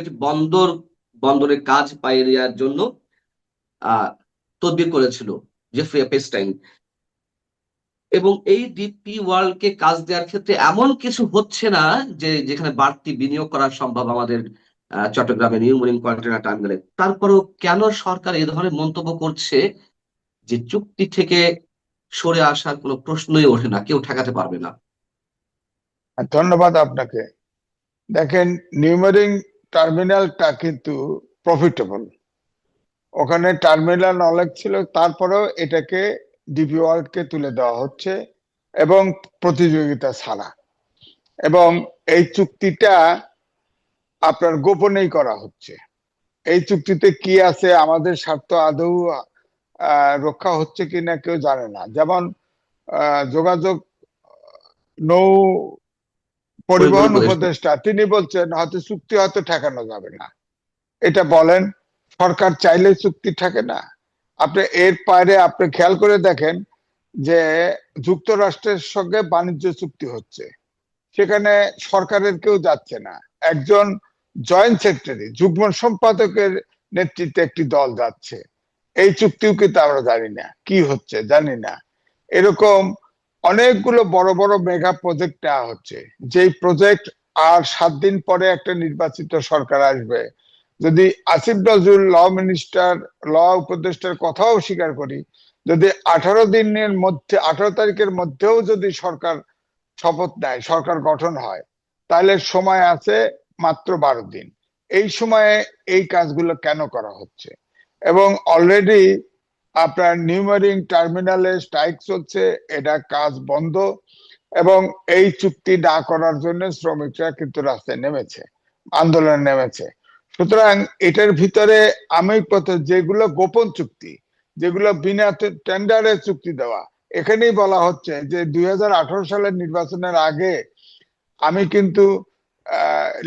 একটি বন্দরের কাজ পাইয়ে দেওয়ার জন্য আহ তদবির করেছিল জেফ্রি এপস্টাইন। এবং এই ডিপি ওয়ার্ল্ড কে কাজ দেওয়ার ক্ষেত্রে এমন কিছু হচ্ছে না যে যেখানে বাড়তি বিনিয়োগ করা সম্ভব আমাদের চট্টগ্রামে নিউ মেরিন কন্টেনার টার্মিনালে। তারপরেও কেন সরকার এই ধরনের মন্তব্য করছে যে চুক্তি থেকে সরে আসার কোনো প্রশ্নই ওঠে না, কেউ ঠেকাতে পারবে না? ধন্যবাদ আপনাকে। দেখেন, নিউমেরিং টার্মিনালটা কিন্তু প্রফিটেবল, ওখানে টার্মিনাল অনেক ছিল, তারপরেও এটাকে ডিপি ওয়ার্ল্ডকে তুলে দেওয়া হচ্ছে এবং প্রতিযোগিতা ছাড়া। এবং এই চুক্তিটা আপনার গোপনেই করা হচ্ছে। এই চুক্তিতে কি আছে, আমাদের স্বার্থ আদৌ রক্ষা হচ্ছে কিনা কেউ জানে না। যেমন যোগাযোগ নৌ পরিবহন উপদেষ্টা তিনি বলছেন হয়তো চুক্তি হয়তো ঠেকানো যাবে না। এটা বলেন, সরকার চাইলে চুক্তি থাকে না? আপনি এর বাইরে আপনি খেয়াল করে দেখেন যে যুক্তরাষ্ট্রের সঙ্গে বাণিজ্য চুক্তি হচ্ছে, সেখানে সরকারের কেউ যাচ্ছে না, একজন জয়েন্ট সেক্রেটারি যুগ্ম সম্পাদকের নেতৃত্বে একটি দল যাচ্ছে। এই চুক্তিও কিন্তু আমরা জানি না কি হচ্ছে, জানি না। এরকম অনেকগুলো বড় বড় মেগা প্রজেক্ট নেওয়া হচ্ছে, যেই প্রজেক্ট আর 7 দিন পরে একটা নির্বাচিত সরকার আসবে। যদি আসিফ নজরুল ল উপদেষ্টার কথাও স্বীকার করি, যদি 18 দিনের মধ্যে 18 তারিখের মধ্যেও যদি সরকার শপথ নেয়, সরকার গঠন হয়, তাহলে সময় আছে মাত্র 12 দিন। এই সময়ে এই কাজগুলো কেন করা হচ্ছে? এবং অলরেডি আপনার নিউমেরিং টার্মিনালে স্ট্রাইক চলছে, এটা কাজ বন্ধ। এবং এই চুক্তি না করার জন্য শ্রমিকরা কিন্তু রাস্তায় নেমেছে, আন্দোলনে নেমেছে। সুতরাং এটার ভিতরে আমি যেগুলো গোপন চুক্তি, যেগুলো বিনা টেন্ডারে চুক্তি দেওয়া, এখানেই বলা হচ্ছে যে 2018 সালের নির্বাচনের আগে আমি কিন্তু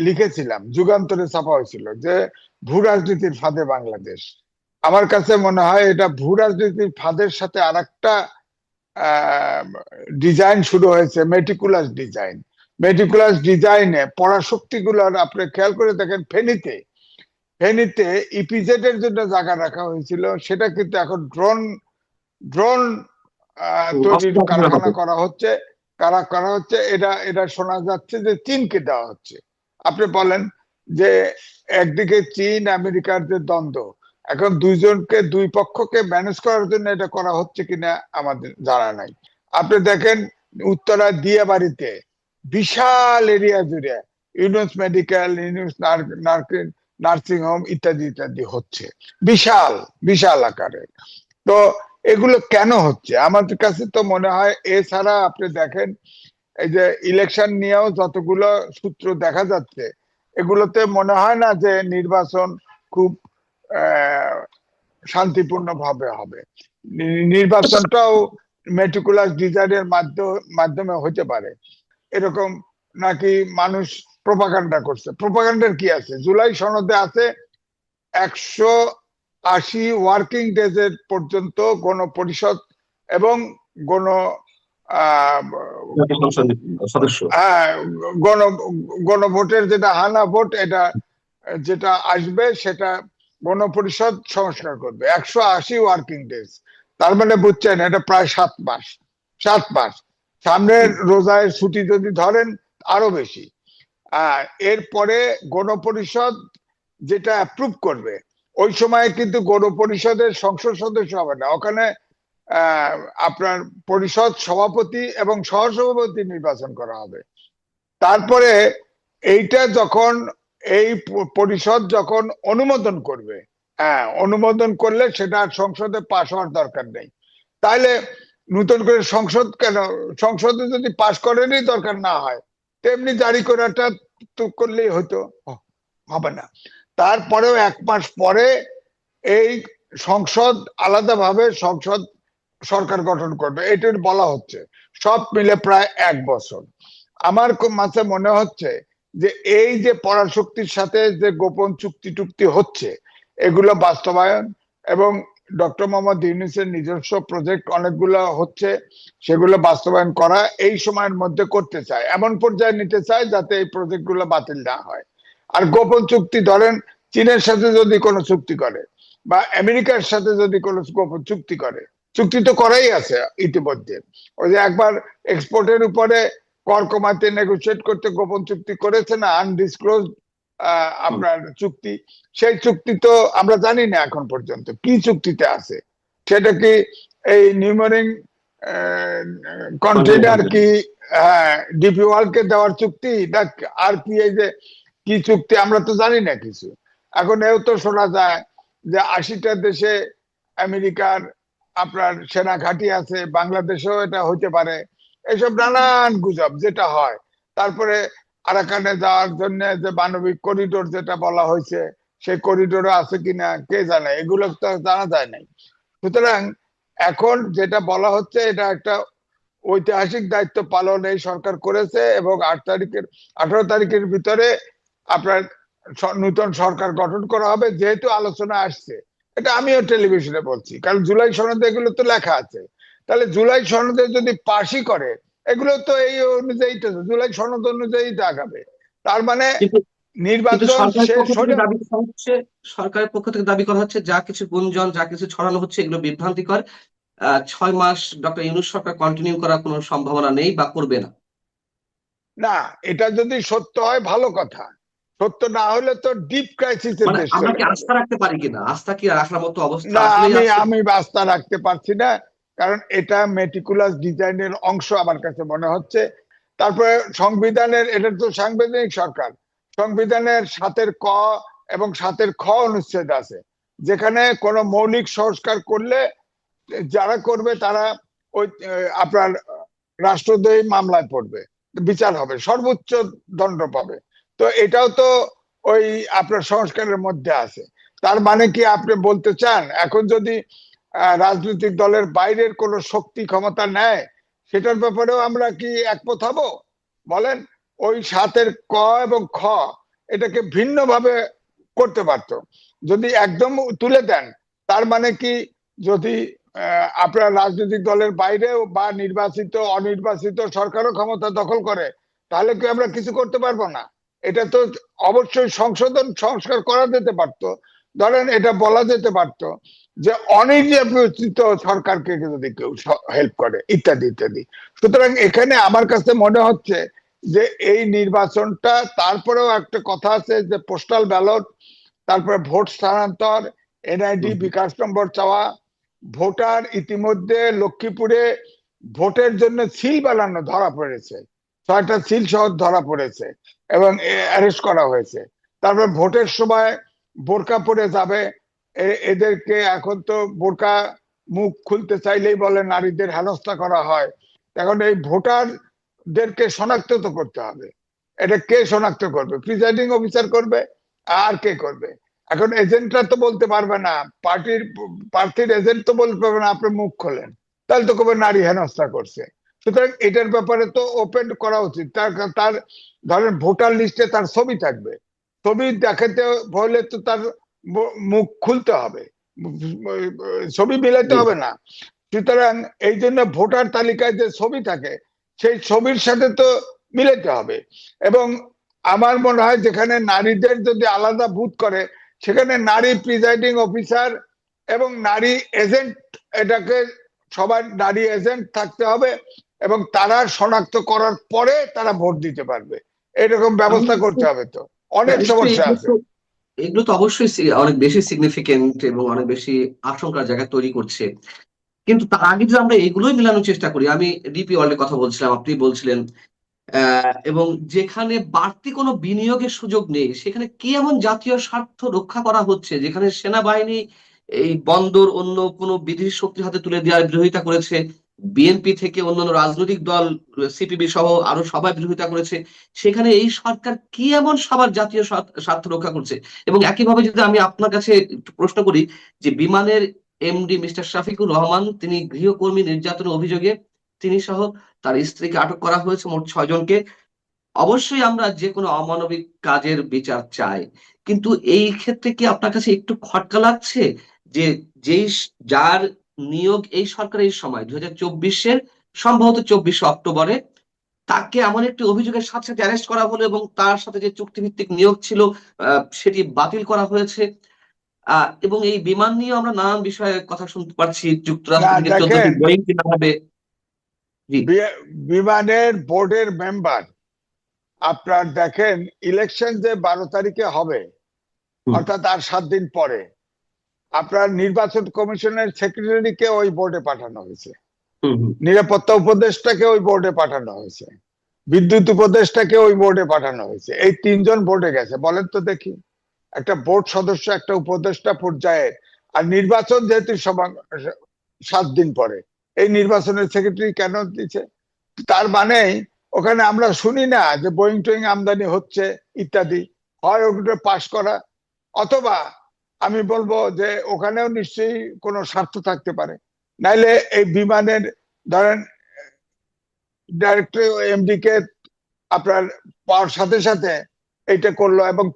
লিখেছিলাম, যুগান্তরে ছাপা হয়েছিল, যে ভূ রাজনীতির ফাঁদে বাংলাদেশ। আমার কাছে মনে হয় এটা ভূ রাজনীতির ফাঁদের সাথে আরেকটা ডিজাইন শুরু হয়েছে, মেটিকুলাস ডিজাইন। মেটিকুলাস ডিজাইনে পরাশক্তি গুলার আপনি খেয়াল করে দেখেন, ফেনীতে ইপিজেড এর জন্য জায়গা রাখা হয়েছিল, সেটা কিন্তু এখন ড্রোন ড্রোন তৈরির কারখানা করা হচ্ছে। এটা এটা শোনা যাচ্ছে যে চীনকে দেওয়া হচ্ছে। আপনি বলেন যে একদিকে চীন আমেরিকার যে দ্বন্দ্ব, এখন দুই পক্ষকে ম্যানেজ করার জন্য এটা করা হচ্ছে কিনা আমাদের জানা নাই। আপনি দেখেন উত্তরা দিয়াবাড়িতে বিশাল এরিয়া জুড়ে Yunus medical, Yunus nursing home ইত্যাদি ইত্যাদি হচ্ছে, বিশাল বিশাল আকারে। তো এগুলো কেন হচ্ছে আমাদের কাছে তো মনে হয়, এছাড়া আপনি দেখেন এই যে ইলেকশন নিয়েও যতগুলো সূত্র দেখা যাচ্ছে, এগুলোতে মনে হয় না যে নির্বাচন খুব শান্তিপূর্ণ ভাবে হবে। নির্বাচনটাও মেটিকুলাস ডিজাইনের মাধ্যমে হতে পারে, এরকম নাকি মানুষ প্রোপাগান্ডা করছে। প্রোপাগান্ডার কি আছে? জুলাই সনদে আছে 180 ওয়ার্কিং ডেজ এর পর্যন্ত গণপরিষদ এবং গণ সদস্য গণভোটের যেটা হানা ভোট, এটা যেটা আসবে সেটা গণপরিষদ সংস্কার করবে। 180 ওয়ার্কিং ডেজ, তার মানে বুঝছেন এটা প্রায় 7 মাস। 7 মাস সামনের রোজায় ছুটি যদি ধরেন আরো বেশি। এরপরে গণপরিষদ যেটা অ্যাপ্রুভ করবে, ওই সময় কিন্তু গণপরিষদের সংসদ সদস্য হবে না, ওখানে আপনার পরিষদ সভাপতি এবং সহসভাপতি নির্বাচন করা হবে। তারপরে এইটা যখন এই পরিষদ যখন অনুমোদন করবে, অনুমোদন করলে সেটা আর সংসদে পাশ হওয়ার দরকার নেই। তাহলে নতুন করে সংসদ কেন? সংসদে যদি পাশ করেনই দরকার না হয়, তেমনি জারি করাটা তো করলেই হয়তো হবে না। তারপরেও 1 মাস পরে এই সংসদ আলাদাভাবে সরকার গঠন করবে, এটা বলা হচ্ছে। সব মিলে প্রায় 1 বছর। আমার মাঝে মনে হচ্ছে যে এই যে পরাশক্তির সাথে যে গোপন চুক্তি টুক্তি হচ্ছে, এগুলো বাস্তবায়ন এবং ডক্টর মোহাম্মদ ইউনূসের নিজস্ব প্রজেক্ট অনেকগুলো হচ্ছে, সেগুলো বাস্তবায়ন করা এই সময়ের মধ্যে করতে চায়, এমন পর্যায়ে নিতে চায় যাতে এই প্রজেক্ট গুলো বাতিল না হয়। আর গোপন চুক্তি ধরেন চীনের সাথে যদি কোনো চুক্তি করে বা আমেরিকার সাথে যদি কোনো গোপন চুক্তি করে, চুক্তি তো করাই আছে ইতিমধ্যে। ওই যে একবার এক্সপোর্টের উপরে কর কমাতে নেগোসিয়েট করতে গোপন চুক্তি করেছে না, আনডিসক্লোজ আপনার চুক্তি। সেই চুক্তি তো আমরা জানি না এখন পর্যন্ত কি চুক্তিতে আছে। সেটা কি এই নিউমারিং কন্টেইনার কি ডিপি ওয়ার্ল্ডকে দেওয়ার চুক্তি না আর কি, এই যে কি চুক্তি আমরা তো জানি না কিছু। এখন এও তো শোনা যায় যে 80টা দেশে আমেরিকার আপনার সেনা ঘাঁটি আছে, বাংলাদেশেও এটা হতে পারে। এসব নানান গুজব যেটা হয়। তারপরে আরাকানে যাওয়ার জন্য যে মানবিক করিডোর যেটা বলা হয়েছে, সেই করিডোরে আছে কিনা কে জানে, এগুলো তো জানা যায় নাই। সুতরাং এখন যেটা বলা হচ্ছে এটা একটা ঐতিহাসিক দায়িত্ব পালন এই সরকার করেছে এবং 18 তারিখের ভিতরে আপনার নতুন সরকার গঠন করা হবে, যেহেতু আলোচনা আসছে। এটা আমিও টেলিভিশনে বলছি, কারণ জুলাই সনদে এগুলো তো লেখা আছে। তাহলে জুলাই সনদে যদি পাশই করে, এগুলো তো এই অনুযায়ী তো জুলাই সনদ অনুযায়ী তো আগাবে। তার মানে কিন্তু কিন্তু নির্বাচন সরকারের শেষ পক্ষ থেকে হলে দাবি করা হচ্ছে, সরকারের পক্ষ থেকে দাবি করা হচ্ছে যা কিছু গুঞ্জন, যা কিছু ছড়ানো হচ্ছে এগুলো বিভ্রান্তিকর। 6 মাস ডক্টর ইউনূস সরকার কন্টিনিউ করার কোনো সম্ভাবনা নেই বা করবে না। না, এটা যদি সত্য হয় ভালো কথা, সত্য না হলে তো ডিপ ক্রাইসিসের মানে দেশ আমরা চলে কি যাবে। আস্থা রাখতে পারি কিনা? আস্থা কি রাখার মতো অবস্থা না, আসলেই আমি আছে? আমি আস্থা রাখতে পারছি না, কারণ এটা মেটিকুলাস ডিজাইনের অংশ আমার কাছে মনে হচ্ছে। তারপরে সংবিধানের, এটা তো সাংবিধানিক সরকার, সংবিধানের 7-এর ক এবং 7-এর খ অনুচ্ছেদ আছে, যেখানে কোনো মৌলিক সংস্কার করলে যারা করবে তারা ওই আপনার রাষ্ট্রদ্রোহী মামলায় পড়বে, বিচার হবে, সর্বোচ্চ দণ্ড পাবে। তো এটাও তো ওই আপনার সংস্কারের মধ্যে আছে। তার মানে কি আপনি বলতে চান এখন যদি রাজনৈতিক দলের বাইরের কোন শক্তি ক্ষমতা নেয়, সেটার ব্যাপারেও আমরা কি একমত হব? বলেন। ওই 7-এর ক এবং খ এটাকে ভিন্নভাবে করতে পারতো, যদি একদম তুলে দেন। তার মানে কি, যদি আপনার রাজনৈতিক দলের বাইরেও বা নির্বাচিত অনির্বাচিত সরকারও ক্ষমতা দখল করে, তাহলে কি আমরা কিছু করতে পারবো না? এটা তো অবশ্যই সংস্কার করা যেতে পারতো। ধরেন এটা বলা যেতে পারতো যে অনির্বাচিত সরকারকে যদি কেউ হেল্প করে, ইত্যাদি ইত্যাদি। সুতরাং এখানে আমার কাছে মনে হচ্ছে যে এই নির্বাচনটা, তারপরেও একটা কথা আছে যে পোস্টাল ব্যালট, তারপরে ভোট স্থানান্তর, এনআইডি বিকাশ নম্বর চাওয়া, ভোটার ইতিমধ্যে লক্ষ্মীপুরে ভোটের জন্য সিল বানানো ধরা পড়েছে, 6টা সিল সহ ধরা পড়েছে এবং অ্যারেস্ট করা হয়েছে। তারপরে ভোটের সময় বোরকা পরে যাবে, এদেরকে এখন তো বোরকা মুখ খুলতে চাইলেই বলে নারীদের হেনস্থা করা হয়। এখন এই ভোটারদেরকে শনাক্ত তো করতে হবে। এটা কে শনাক্ত করবে? প্রিজাইডিং অফিসার করবে, আর কে করবে? এখন এজেন্টরা তো বলতে পারবে না, প্রার্থীর এজেন্ট তো বলতে পারবে না আপনি মুখ খোলেন, তাহলে তো কবে নারী হেনস্থা করছে। সুতরাং এটার ব্যাপারে তো ওপেন করা উচিত। তার তার ধরেন ভোটার লিস্টে তার ছবি থাকবে, ছবি দেখাতে হলে তো তার মুখ খুলতে হবে, ছবি মিলাতে হবে না। সুতরাং এই জন্য ভোটার তালিকায় যে ছবি থাকে, সেই ছবির সাথে তো মিলাতে হবে। এবং আমার মনে হয় যেখানে নারীদের যদি আলাদা বুথ করে, সেখানে নারী প্রিজাইডিং অফিসার এবং নারী এজেন্ট, এটাকে সবার নারী এজেন্ট থাকতে হবে এবং তারা শনাক্ত করার পরে তারা ভোট দিতে পারবে। এরকম ব্যবস্থা করতে হবে। তো অনেক সমস্যা আছে। এগুলো তো অবশ্যই অনেক বেশি সিগনিফিকেন্ট এবং অনেক বেশি আশঙ্কার জায়গা তৈরি করছে। কিন্তু তার আগে যদি আমরা এগুলোই মেলানোর চেষ্টা করি, আমি ডিপি ওয়ার্ল্ডের কথা বলছিলাম, আপনি বলছিলেন, এবং যেখানে বাড়তি কোনো বিনিয়োগের সুযোগ নেই, সেখানে কি এমন জাতীয় স্বার্থ রক্ষা করা হচ্ছে যেখানে সেনাবাহিনী এই বন্দর অন্য কোনো বিদেশি শক্তির হাতে তুলে দেওয়ার বিরোধিতা করেছে, বিএনপি থেকে অন্যান্য রাজনৈতিক দল, সিপিবি সহ আরো সবাই বিরোধিতা করেছে, সেখানে এই সরকার কি এমন সবার জাতীয় স্বার্থ রক্ষা করছে? এবং একইভাবে যদি আমি আপনার কাছে একটু প্রশ্ন করি, যে বিমানের এমডি মিস্টার শফিকুর রহমান, তিনি গৃহকর্মী নির্যাতনের অভিযোগে তিনি সহ তার স্ত্রীকে আটক করা হয়েছে, মোট 6 জনকে। অবশ্যই আমরা যে কোনো অমানবিক কাজের বিচার চাই, কিন্তু এই ক্ষেত্রে কি আপনার কাছে একটু খটকা লাগছে যে যেই যার নিয়োগ এই সরকার এই সময় 2024-এর সম্ভবত 24শে অক্টোবরে তাকে এমন একটি অভিযোগের সাথে সাথে অ্যারেস্ট করা হলো এবং তার সাথে যে চুক্তিভিত্তিক নিয়োগ ছিল সেটি বাতিল করা হয়েছে। এবং এই বিমান নিয়ে আমরা নানান বিষয়ে কথা শুনতে পারছি, না যুক্তরাষ্ট্র থেকে 14টি দেখেন, বোয়িং কেনা হবে। জি। বিমানের বোর্ডের মেম্বার আপনার দেখেন, ইলেকশন যে 12 তারিখে হবে, হুম, অর্থাৎ আর 7 দিন পরে আপনার নির্বাচন কমিশনের সেক্রেটারিকে ওই বোর্ডে পাঠানো হয়েছে, হুম, হুম, নিরাপত্তা উপদেষ্টাকে ওই বোর্ডে পাঠানো হয়েছে, বিদ্যুৎ উপদেষ্টাকে ওই বোর্ডে পাঠানো হয়েছে। এই 3জন বোর্ডে গেছে। বলেন তো দেখি, একটা বোর্ড সদস্য, একটা উপদেষ্টা পর্যায়ের, আর নির্বাচন যেহেতু 7 দিন পরে, এই নির্বাচনের সেক্রেটারি কেন দিচ্ছে? তার মানে ওখানে আমরা শুনি না যে বোয়িং টোয়িং আমদানি হচ্ছে ইত্যাদি। হয় ওগুলো পাশ করা, অথবা আমি বলবো যে ওখানেও নিশ্চয়ই কোনো স্বার্থ থাকতে পারে। নাইলে এই বিমানের ধরেন ডাইরেক্টর এমডি কে আপনার পাওয়ার সাথে সাথে এটা করলো, এবং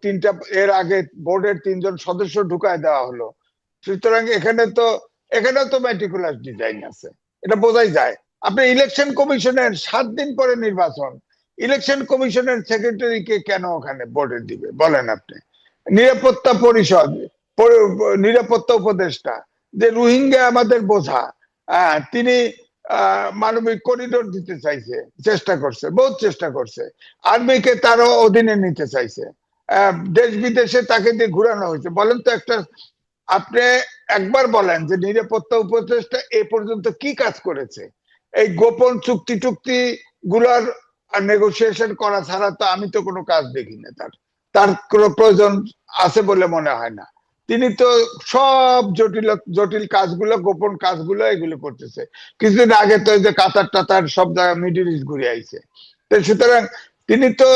এর আগে বোর্ডের 3জন সদস্য ঢুকায় দেওয়া হলো। সুতরাং এখানেও তো ম্যাটিকুলাস ডিজাইন আছে, এটা বোঝাই যায়। আপনি ইলেকশন কমিশনের 7 দিন পরে নির্বাচন, ইলেকশন কমিশনের সেক্রেটারিকে কেন ওখানে বোর্ডে দিবে বলেন আপনি? নিরাপত্তা পরিষদ, নিরাপত্তা উপদেষ্টা, যে রোহিঙ্গা আমাদের বোঝা, তিনি মানবিক করিডোর দিতে চাইছে, চেষ্টা করছে, বহুত চেষ্টা করছে, আর্মিকে তারও অধীনে নিতে চাইছে, দেশ বিদেশে তাকে দিয়ে ঘুরানো হয়েছে। বলেন তো একটা, আপনি একবার বলেন যে নিরাপত্তা উপদেষ্টা এ পর্যন্ত কি কাজ করেছে? এই গোপন চুক্তি টুক্তি গুলার নেগোসিয়েশন করা ছাড়া তো আমি তো কোনো কাজ দেখি না তার। তার কোনো প্রয়োজন আছে বলে মনে হয় না। তিনি তো সব জটিল জটিল কাজগুলো, গোপন কাজগুলো এগুলো করতেছে। কিছুদিন আগে তো যে কাতার টাতার সব জায়গায় মিডিল ইস্ট ঘুরে আইছে। তো সুতরাং তিনি তো,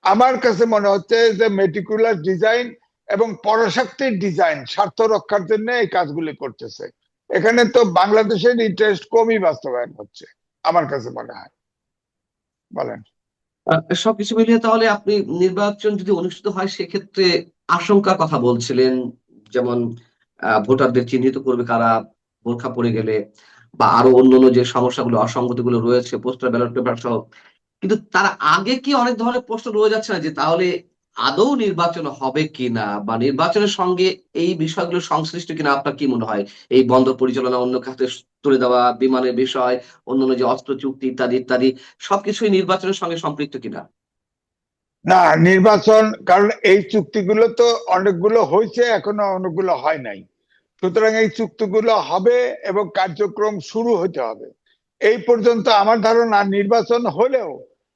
আমার কাছে মনে হচ্ছে যে মেটিকুলার ডিজাইন এবং পরাশক্তির ডিজাইন স্বার্থ রক্ষার জন্য এই কাজগুলি করতেছে। এখানে তো বাংলাদেশের ইন্টারেস্ট কমই বাস্তবায়ন হচ্ছে আমার কাছে মনে হয়। বলেন। সবকিছু মিলিয়ে তাহলে আপনি নির্বাচন যদি অনুষ্ঠিত হয় সেক্ষেত্রে আশঙ্কার কথা বলছিলেন, যেমন ভোটারদের চিহ্নিত করবে কারা বোরখা পরে গেলে, বা আরো অন্যান্য যে সমস্যাগুলো অসঙ্গতি গুলো রয়েছে পোস্টাল ব্যালট পেপার সহ। কিন্তু তার আগে কি অনেক ধরনের প্রশ্ন রয়ে যাচ্ছে না যে তাহলে আদৌ নির্বাচন হবে কিনা, বা নির্বাচনের সঙ্গে এই বিষয়গুলো সংশ্লিষ্ট কিনা? আপনার কি মনে হয় এই বন্দর পরিচালনা অন্য খাতে তুলে দেওয়া, বিমানের বিষয়, অন্যান্য যে অস্ত্র চুক্তি ইত্যাদি ইত্যাদি সবকিছুই নির্বাচনের সঙ্গে সম্পৃক্ত কিনা? না, নির্বাচন, কারণ এই চুক্তিগুলো তো অনেকগুলো হয়েছে, এখনো অনেকগুলো হয় নাই। সুতরাং এই চুক্তিগুলো হবে এবং কার্যক্রম শুরু হতে হবে। এই পর্যন্ত আমার ধারণা নির্বাচন হলেও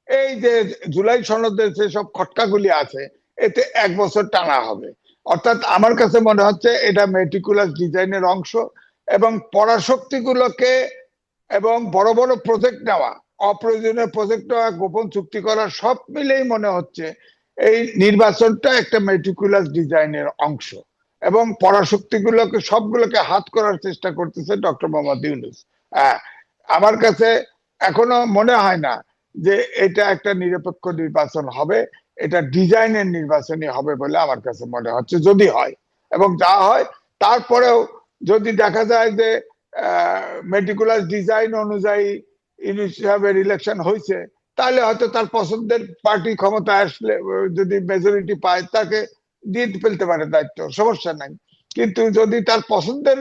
এই যে জুলাই সনদের যে সব খটকাগুলি আছে, এতে 1 বছর টানা হবে। অর্থাৎ আমার কাছে মনে হচ্ছে এটা মেটিকুলাস ডিজাইনের অংশ, এবং পরাশক্তিগুলোকে এবং বড় বড় প্রজেক্ট নেওয়া, অপ্রয়োজনীয় প্রজেক্ট নেওয়া, গোপন চুক্তি করা, সব মিলেই মনে হচ্ছে এই নির্বাচনটা একটা মেটিকুলাস ডিজাইনের অংশ। এবং পরাশক্তিগুলোকে সবগুলোকে হাত করার চেষ্টা করতেছে ডক্টর মোহাম্মদ ইউনূস। আহ, আমার কাছে এখনো মনে হয় না যে এটা একটা নিরপেক্ষ নির্বাচন হবে। এটা ডিজাইনের নির্বাচনই হবে বলে আমার কাছে মনে হচ্ছে, যদি হয়। এবং যা হয় তারপরেও যদি দেখা যায় যে মেটিকুলাস ডিজাইন অনুযায়ী ইউনূস সাহেবের ইলেকশন হয়েছে, তাহলে হয়তো তার পছন্দের পার্টি ক্ষমতায় আসলে, যদি মেজরিটি পায়, তাকে দিয়ে ফেলতে পারে দায়িত্ব, সমস্যা নাই। কিন্তু যদি তার পছন্দের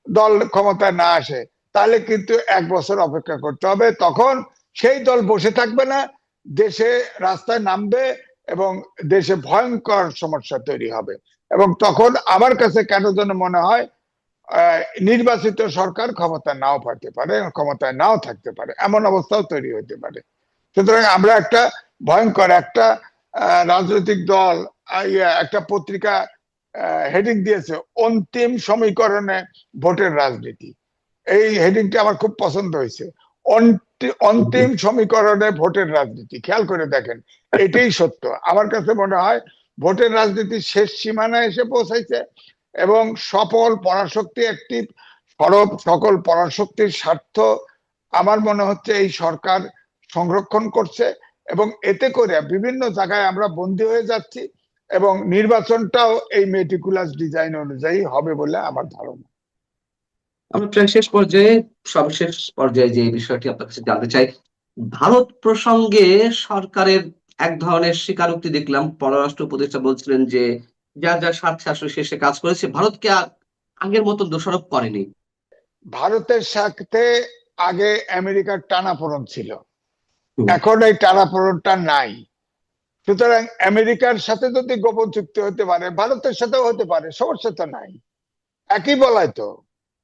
দল ক্ষমতায় না আসে, তাহলে কিন্তু 1 বছর অপেক্ষা করতে হবে। তখন সেই দল বসে থাকবে না, দেশে রাস্তায় নামবে এবং দেশে ভয়ঙ্কর সমস্যা তৈরি হবে। এবং তখন আমার কাছে কেন যেন মনে হয় নির্বাচিত সরকার ক্ষমতায় নাও পারতে পারে, ক্ষমতায় নাও থাকতে পারে, এমন অবস্থাও তৈরি হতে পারে। সুতরাং আমরা একটা ভয়ঙ্কর একটা রাজনৈতিক দল, একটা পত্রিকা হেডিং দিয়েছে, অন্তিম সমীকরণে ভোটের রাজনীতি। এই হেডিংটা আমার খুব পছন্দ হয়েছে। অন্তিম সমীকরণে ভোটের রাজনীতি, খেয়াল করে দেখেন, এটাই সত্য। আমার কাছে মনে হয় ভোটের রাজনীতি শেষ সীমানায় এসে পৌঁছাইছে, এবং সকল পরাশক্তির স্বার্থ আমার মনে হচ্ছে এই সরকার সংরক্ষণ করছে। এবং এতে করে বিভিন্ন জায়গায় আমরা বন্দী হয়ে যাচ্ছি, এবং নির্বাচনটাও এই মেটিকুলাস ডিজাইন অনুযায়ী হবে বলে আমার ধারণা। আমরা প্রায় শেষ পর্যায়ে, সর্বশেষ পর্যায়ে যে বিষয়টি আপনার কাছে জানতে চাই, ভারত প্রসঙ্গে সরকারের এক ধরনের স্বীকারোক্তি দেখলাম, পররাষ্ট্র উপদেষ্টা বলছিলেন যে যার যার স্বার্থে আসলে শেষে কাজ করেছে, ভারতকে আগের মতন দোষারোপ করেনি। ভারতের সাথে আগে আমেরিকার টানাপোড়েন ছিল, হুম। এখন এই টানাপোড়েনটা নাই। সুতরাং আমেরিকার সাথে যদি গোপন চুক্তি হতে পারে, ভারতের সাথেও হতে পারে, সমস্যা তো নাই। একই বলায় তো,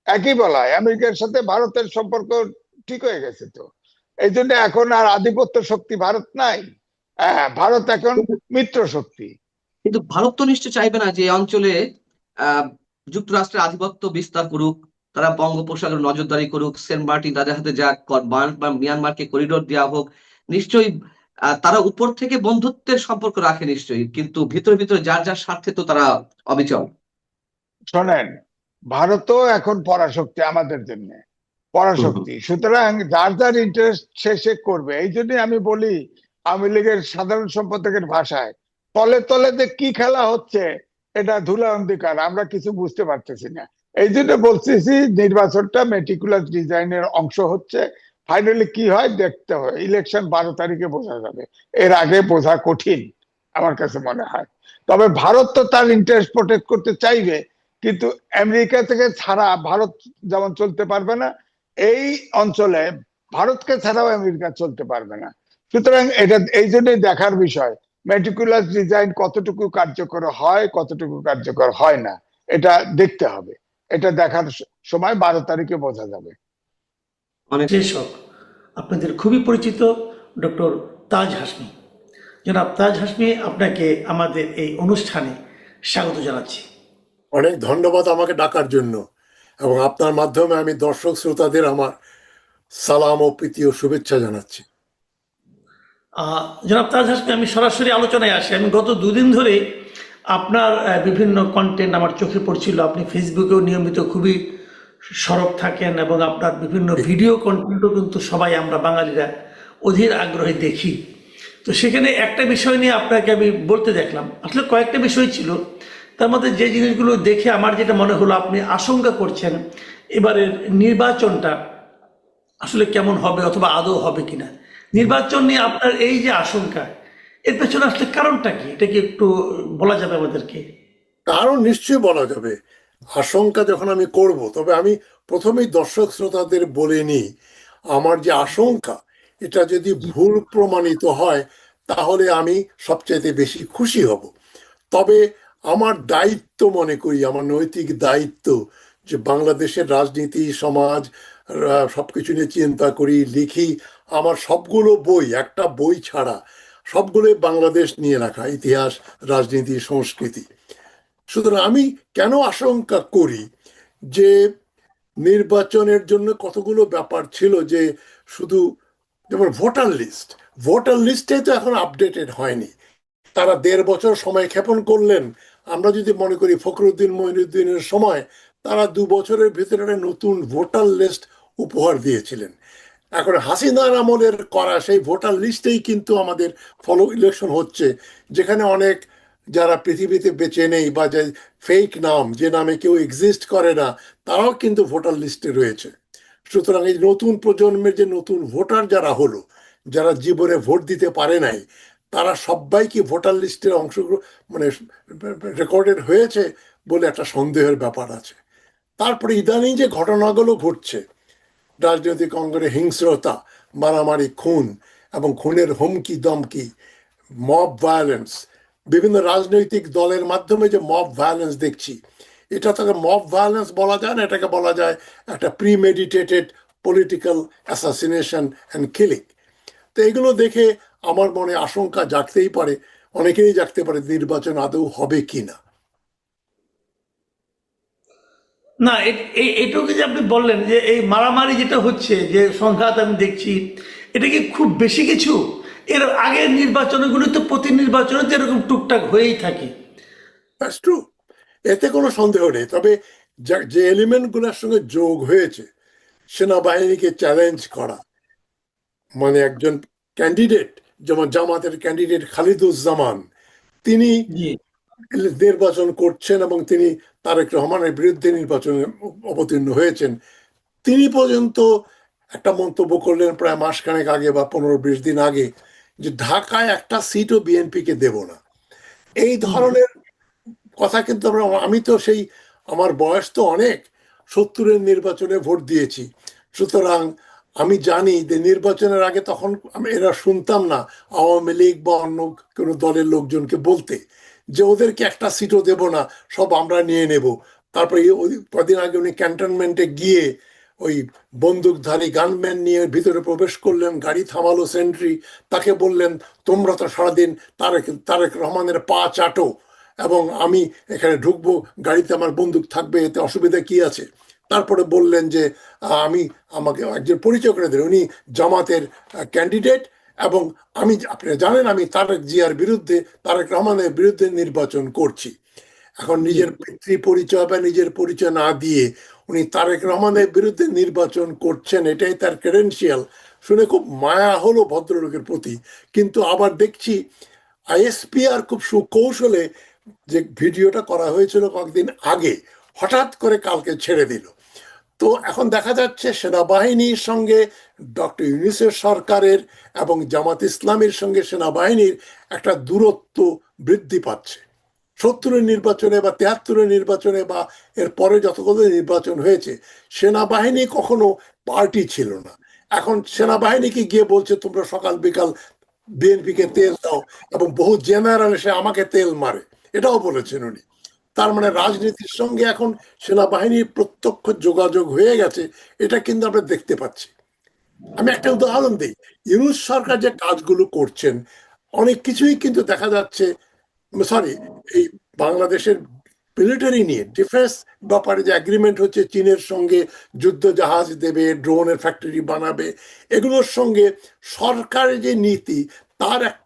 একই বলায় আমেরিকার সাথে ভারতের সম্পর্ক ঠিক হয়ে গেছে তো। এই জন্য এখন আর আধিপত্য শক্তি ভারত নাই। হ্যাঁ, ভারত এখন মিত্র শক্তি। কিন্তু ভারত তো নিশ্চয় চাইবে না যে এই অঞ্চলে আহ যুক্তরাষ্ট্রের আধিপত্য বিস্তার করুক, তারা বঙ্গোপসাগরে নজরদারি করুক, সেন্ট মার্টিন তাদের হাতে যাক, বা মিয়ানমারকে করিডোর দেওয়া হোক। নিশ্চয়ই তারা উপর থেকে বন্ধুত্বের সম্পর্ক রাখে নিশ্চয়ই, কিন্তু ভিতরে ভিতরে যার যার স্বার্থে তো তারা অবিচল। শোনেন, ভারতও এখন পরাশক্তি আমাদের জন্য, হুম, হুম। পরাশক্তি। সুতরাং যার যার ইন্টারেস্ট সে করবে। এই জন্যই আমি বলি, আওয়ামী লীগের সাধারণ সম্পাদকের ভাষায়, তলে তলে যে কি খেলা হচ্ছে এটা ধুলা অন্ধকার, আমরা কিছু বুঝতে পারতেছি না। এই জন্য বলতেছি নির্বাচনটা মেটিকুলাস ডিজাইনের অংশ হচ্ছে। ফাইনালি কি হয় দেখতে হয়, ইলেকশন 12 তারিখে বোঝা যাবে, এর আগে বোঝা কঠিন আমার কাছে মনে হয়। তবে ভারত তো তার ইন্টারেস্ট প্রোটেক্ট করতে চাইবে, কিন্তু আমেরিকা থেকে ছাড়া ভারত যেমন চলতে পারবে না, এই অঞ্চলে ভারতকে ছাড়াও আমেরিকা চলতে পারবে না। সুতরাং এটা এই জন্যই দেখার বিষয়, মেটিকুলাস ডিজাইন কতটুকু কার্যকর হয়, কতটুকু কার্যকর হয় না, এটা দেখতে হবে। এটা দেখার সময় 12 তারিখে বোঝা যাবে। অনেক। বিশ্লেষক আপনাদের খুবই পরিচিত ডক্টর তাজ হাসমি। জনাব তাজ হাসমি, আপনাকে আমাদের এই অনুষ্ঠানে স্বাগত জানাচ্ছি। অনেক ধন্যবাদ আমাকে ডাকার জন্য, এবং আপনার মাধ্যমে আমি দর্শক শ্রোতাদের আমার সালাম ও প্রীতি ও শুভেচ্ছা জানাচ্ছি। জনাব তাজ হাসমি, আমি সরাসরি আলোচনায় আসি। আমি গত দুদিন ধরে আপনার বিভিন্ন কন্টেন্ট আমার চোখে পড়ছিল। আপনি ফেসবুকেও নিয়মিত খুবই সরব থাকেন এবং আপনার বিভিন্ন ভিডিও কন্টেন্টও কিন্তু সবাই আমরা বাঙালিরা অধীর আগ্রহে দেখি। তো সেখানে একটা বিষয় নিয়ে আপনাকে আমি বলতে দেখলাম, আসলে কয়েকটা বিষয় ছিল, তার মধ্যে যে জিনিসগুলো দেখে আমার যেটা মনে হলো, আপনি আশঙ্কা করছেন এবারের নির্বাচনটা আসলে কেমন হবে অথবা আদৌ হবে কিনা। নির্বাচন নিয়ে আপনার এই যে আশঙ্কা, এর পেছনে আসলে কারণটা কি, এটা কি একটু বলা যাবে আমাদেরকে? কারণ নিশ্চয়ই বলা যাবে। আশঙ্কা যখন আমি করব, তবে আমি প্রথমেই দর্শক শ্রোতাদের বলে নিই, আমার যে আশঙ্কা, এটা যদি ভুল প্রমাণিত হয় তাহলে আমি সবচাইতে বেশি খুশি হব। তবে আমার দায়িত্ব মনে করি, আমার নৈতিক দায়িত্ব, যে বাংলাদেশের রাজনীতি সমাজ সবকিছু নিয়ে চিন্তা করি, লিখি। আমার সবগুলো বই, একটা বই ছাড়া সবগুলোই বাংলাদেশ নিয়ে রাখা, ইতিহাস, রাজনীতি, সংস্কৃতি। সুতরাং আমি কেন আশঙ্কা করি যে নির্বাচনের জন্য কতগুলো ব্যাপার ছিল, যে শুধু যেমন ভোটার লিস্টে তো এখন আপডেটেড হয়নি। তারা 1.5 বছর সময় ক্ষেপণ করলেন। আমরা যদি মনে করি ফখরুদ্দিন মঈনুদ্দিনের সময় তারা 2 বছরের ভিতরে একটা নতুন ভোটার লিস্ট উপহার দিয়েছিলেন। এখন হাসিনার আমলের করা সেই ভোটার লিস্টেই কিন্তু আমাদের ফলো ইলেকশন হচ্ছে, যেখানে অনেক যারা পৃথিবীতে বেঁচে নেই বা যে ফেক নাম, যে নামে কেউ এক্সিস্ট করে না, তারাও কিন্তু ভোটার লিস্টে রয়েছে। সুতরাং এই নতুন প্রজন্মের যে নতুন ভোটার যারা হলো, যারা জীবনে ভোট দিতে পারে নাই, তারা সবাই কি ভোটার লিস্টের অংশগ্রহণ, মানে রেকর্ডেড হয়েছে বলে একটা সন্দেহের ব্যাপার আছে। তারপরে ইদানিং যে ঘটনাগুলো ঘটছে, রাজনৈতিক অঙ্গনে হিংস্রতা, মারামারি, খুন এবং খুনের হুমকি দমকি, মব ভায়োলেন্স, বিভিন্ন রাজনৈতিক দলের মাধ্যমে যে মব ভায়োলেন্স দেখছি, এটা তাকে মব ভায়োলেন্স বলা যায় না, এটাকে বলা যায় একটা premeditated political assassination and killing. তো এগুলো দেখে আমার মনে আশঙ্কা জাগতেই পারে, অনেকেরই জাগতে পারে, নির্বাচন আদৌ হবে কিনা। না, এটাও যে আপনি বললেন যে এই মারামারি যেটা হচ্ছে, যে সংঘাত আমি দেখছি, এটা কি খুব বেশি কিছু? এর আগের নির্বাচনগুলো তো প্রতি নির্বাচনে তো এরকম টুকটাক হয়েই থাকে। দ্যাটস ট্রু, এতে কোনো সন্দেহ নেই। তবে যে এলিমেন্টগুলোর সঙ্গে যোগ হয়েছে, সেনাবাহিনীকে চ্যালেঞ্জ করা, মানে একজন ক্যান্ডিডেট, যেমন জামাতের ক্যান্ডিডেট খালিদুজ্জামান, তিনি জি। নির্বাচন করছেন এবং তিনি তারেক রহমানের বিরুদ্ধে নির্বাচনে অবতীর্ণ হয়েছেন। তিনি পর্যন্ত একটা মন্তব্য করলেন প্রায় মাসখানেক আগে বা 15-20 দিন আগে, যে ঢাকায় একটা সিটও বিএনপিকে দেব না। এই ধরনের কথা কিন্তু আমি তো সেই, আমার বয়স তো অনেক, 70-এর নির্বাচনে ভোট দিয়েছি, সুতরাং আমি জানি যে নির্বাচনের আগে তখন এরা শুনতাম না আওয়ামী লীগ বা অন্য কোনো দলের লোকজনকে বলতে যে ওদেরকে একটা সিটও দেব না, সব আমরা নিয়ে নেব। তারপরে কদিন আগে উনি ক্যান্টনমেন্টে গিয়ে ওই বন্দুকধারী গানম্যান নিয়ে ভিতরে প্রবেশ করলেন, গাড়ি থামালো সেন্ট্রি, তাকে বললেন তোমরা তো সারাদিন তারেক তারেক রহমানের পা চাটো এবং আমি এখানে ঢুকবো, গাড়িতে আমার বন্দুক থাকবে, এতে অসুবিধা কি আছে? তারপরে বললেন যে আমাকে একজন পরিচয় করে দিলেন, উনি জামাতের ক্যান্ডিডেট এবং আপনারা জানেন আমি তারেক জিয়ার বিরুদ্ধে, তারেক রহমানের বিরুদ্ধে নির্বাচন করছি। এখন নিজের পিতৃ পরিচয় বা নিজের পরিচয় না দিয়ে উনি তারেক রহমানের বিরুদ্ধে নির্বাচন করছেন, এটাই তার ক্রেডেনশিয়াল। শুনে খুব মায়া হলো ভদ্রলোকের প্রতি। কিন্তু আবার দেখছি আইএসপিআর খুব সুকৌশলে, যে ভিডিওটা করা হয়েছিল কয়েকদিন আগে, হঠাৎ করে কালকে ছেড়ে দিল। তো এখন দেখা যাচ্ছে সেনাবাহিনীর সঙ্গে ডক্টর ইউনূসের সরকারের এবং জামাত ইসলামের সঙ্গে সেনাবাহিনীর একটা দূরত্ব বৃদ্ধি পাচ্ছে। 70-এর নির্বাচনে বা 73-এর নির্বাচনে বা এর পরে যতগুলো নির্বাচন হয়েছে, সেনাবাহিনী কখনো পার্টি ছিল না। এখন সেনাবাহিনীকে গিয়ে বলছে তোমরা সকাল বিকাল বিএনপিকে তেল দাও, এবং বহু জেনারেল এসে আমাকে তেল মারে, এটাও বলেছেন উনি। তার মানে রাজনীতির সঙ্গে এখন সেনাবাহিনীর প্রত্যক্ষ যোগাযোগ হয়ে গেছে, এটা কিন্তু আমরা দেখতে পাচ্ছি। আমি একটা উদাহরণ দিই, ইউনূস সরকার যে কাজগুলো করছেন অনেক কিছুই কিন্তু দেখা যাচ্ছে, সরি, এই বাংলাদেশের মিলিটারি নিয়ে ডিফেন্স ব্যাপারে যে এগ্রিমেন্ট হচ্ছে, চীনের সঙ্গে যুদ্ধ জাহাজ দেবে, ড্রোনের ফ্যাক্টরি বানাবে, এগুলোর সঙ্গে সরকারের যে নীতি তার এক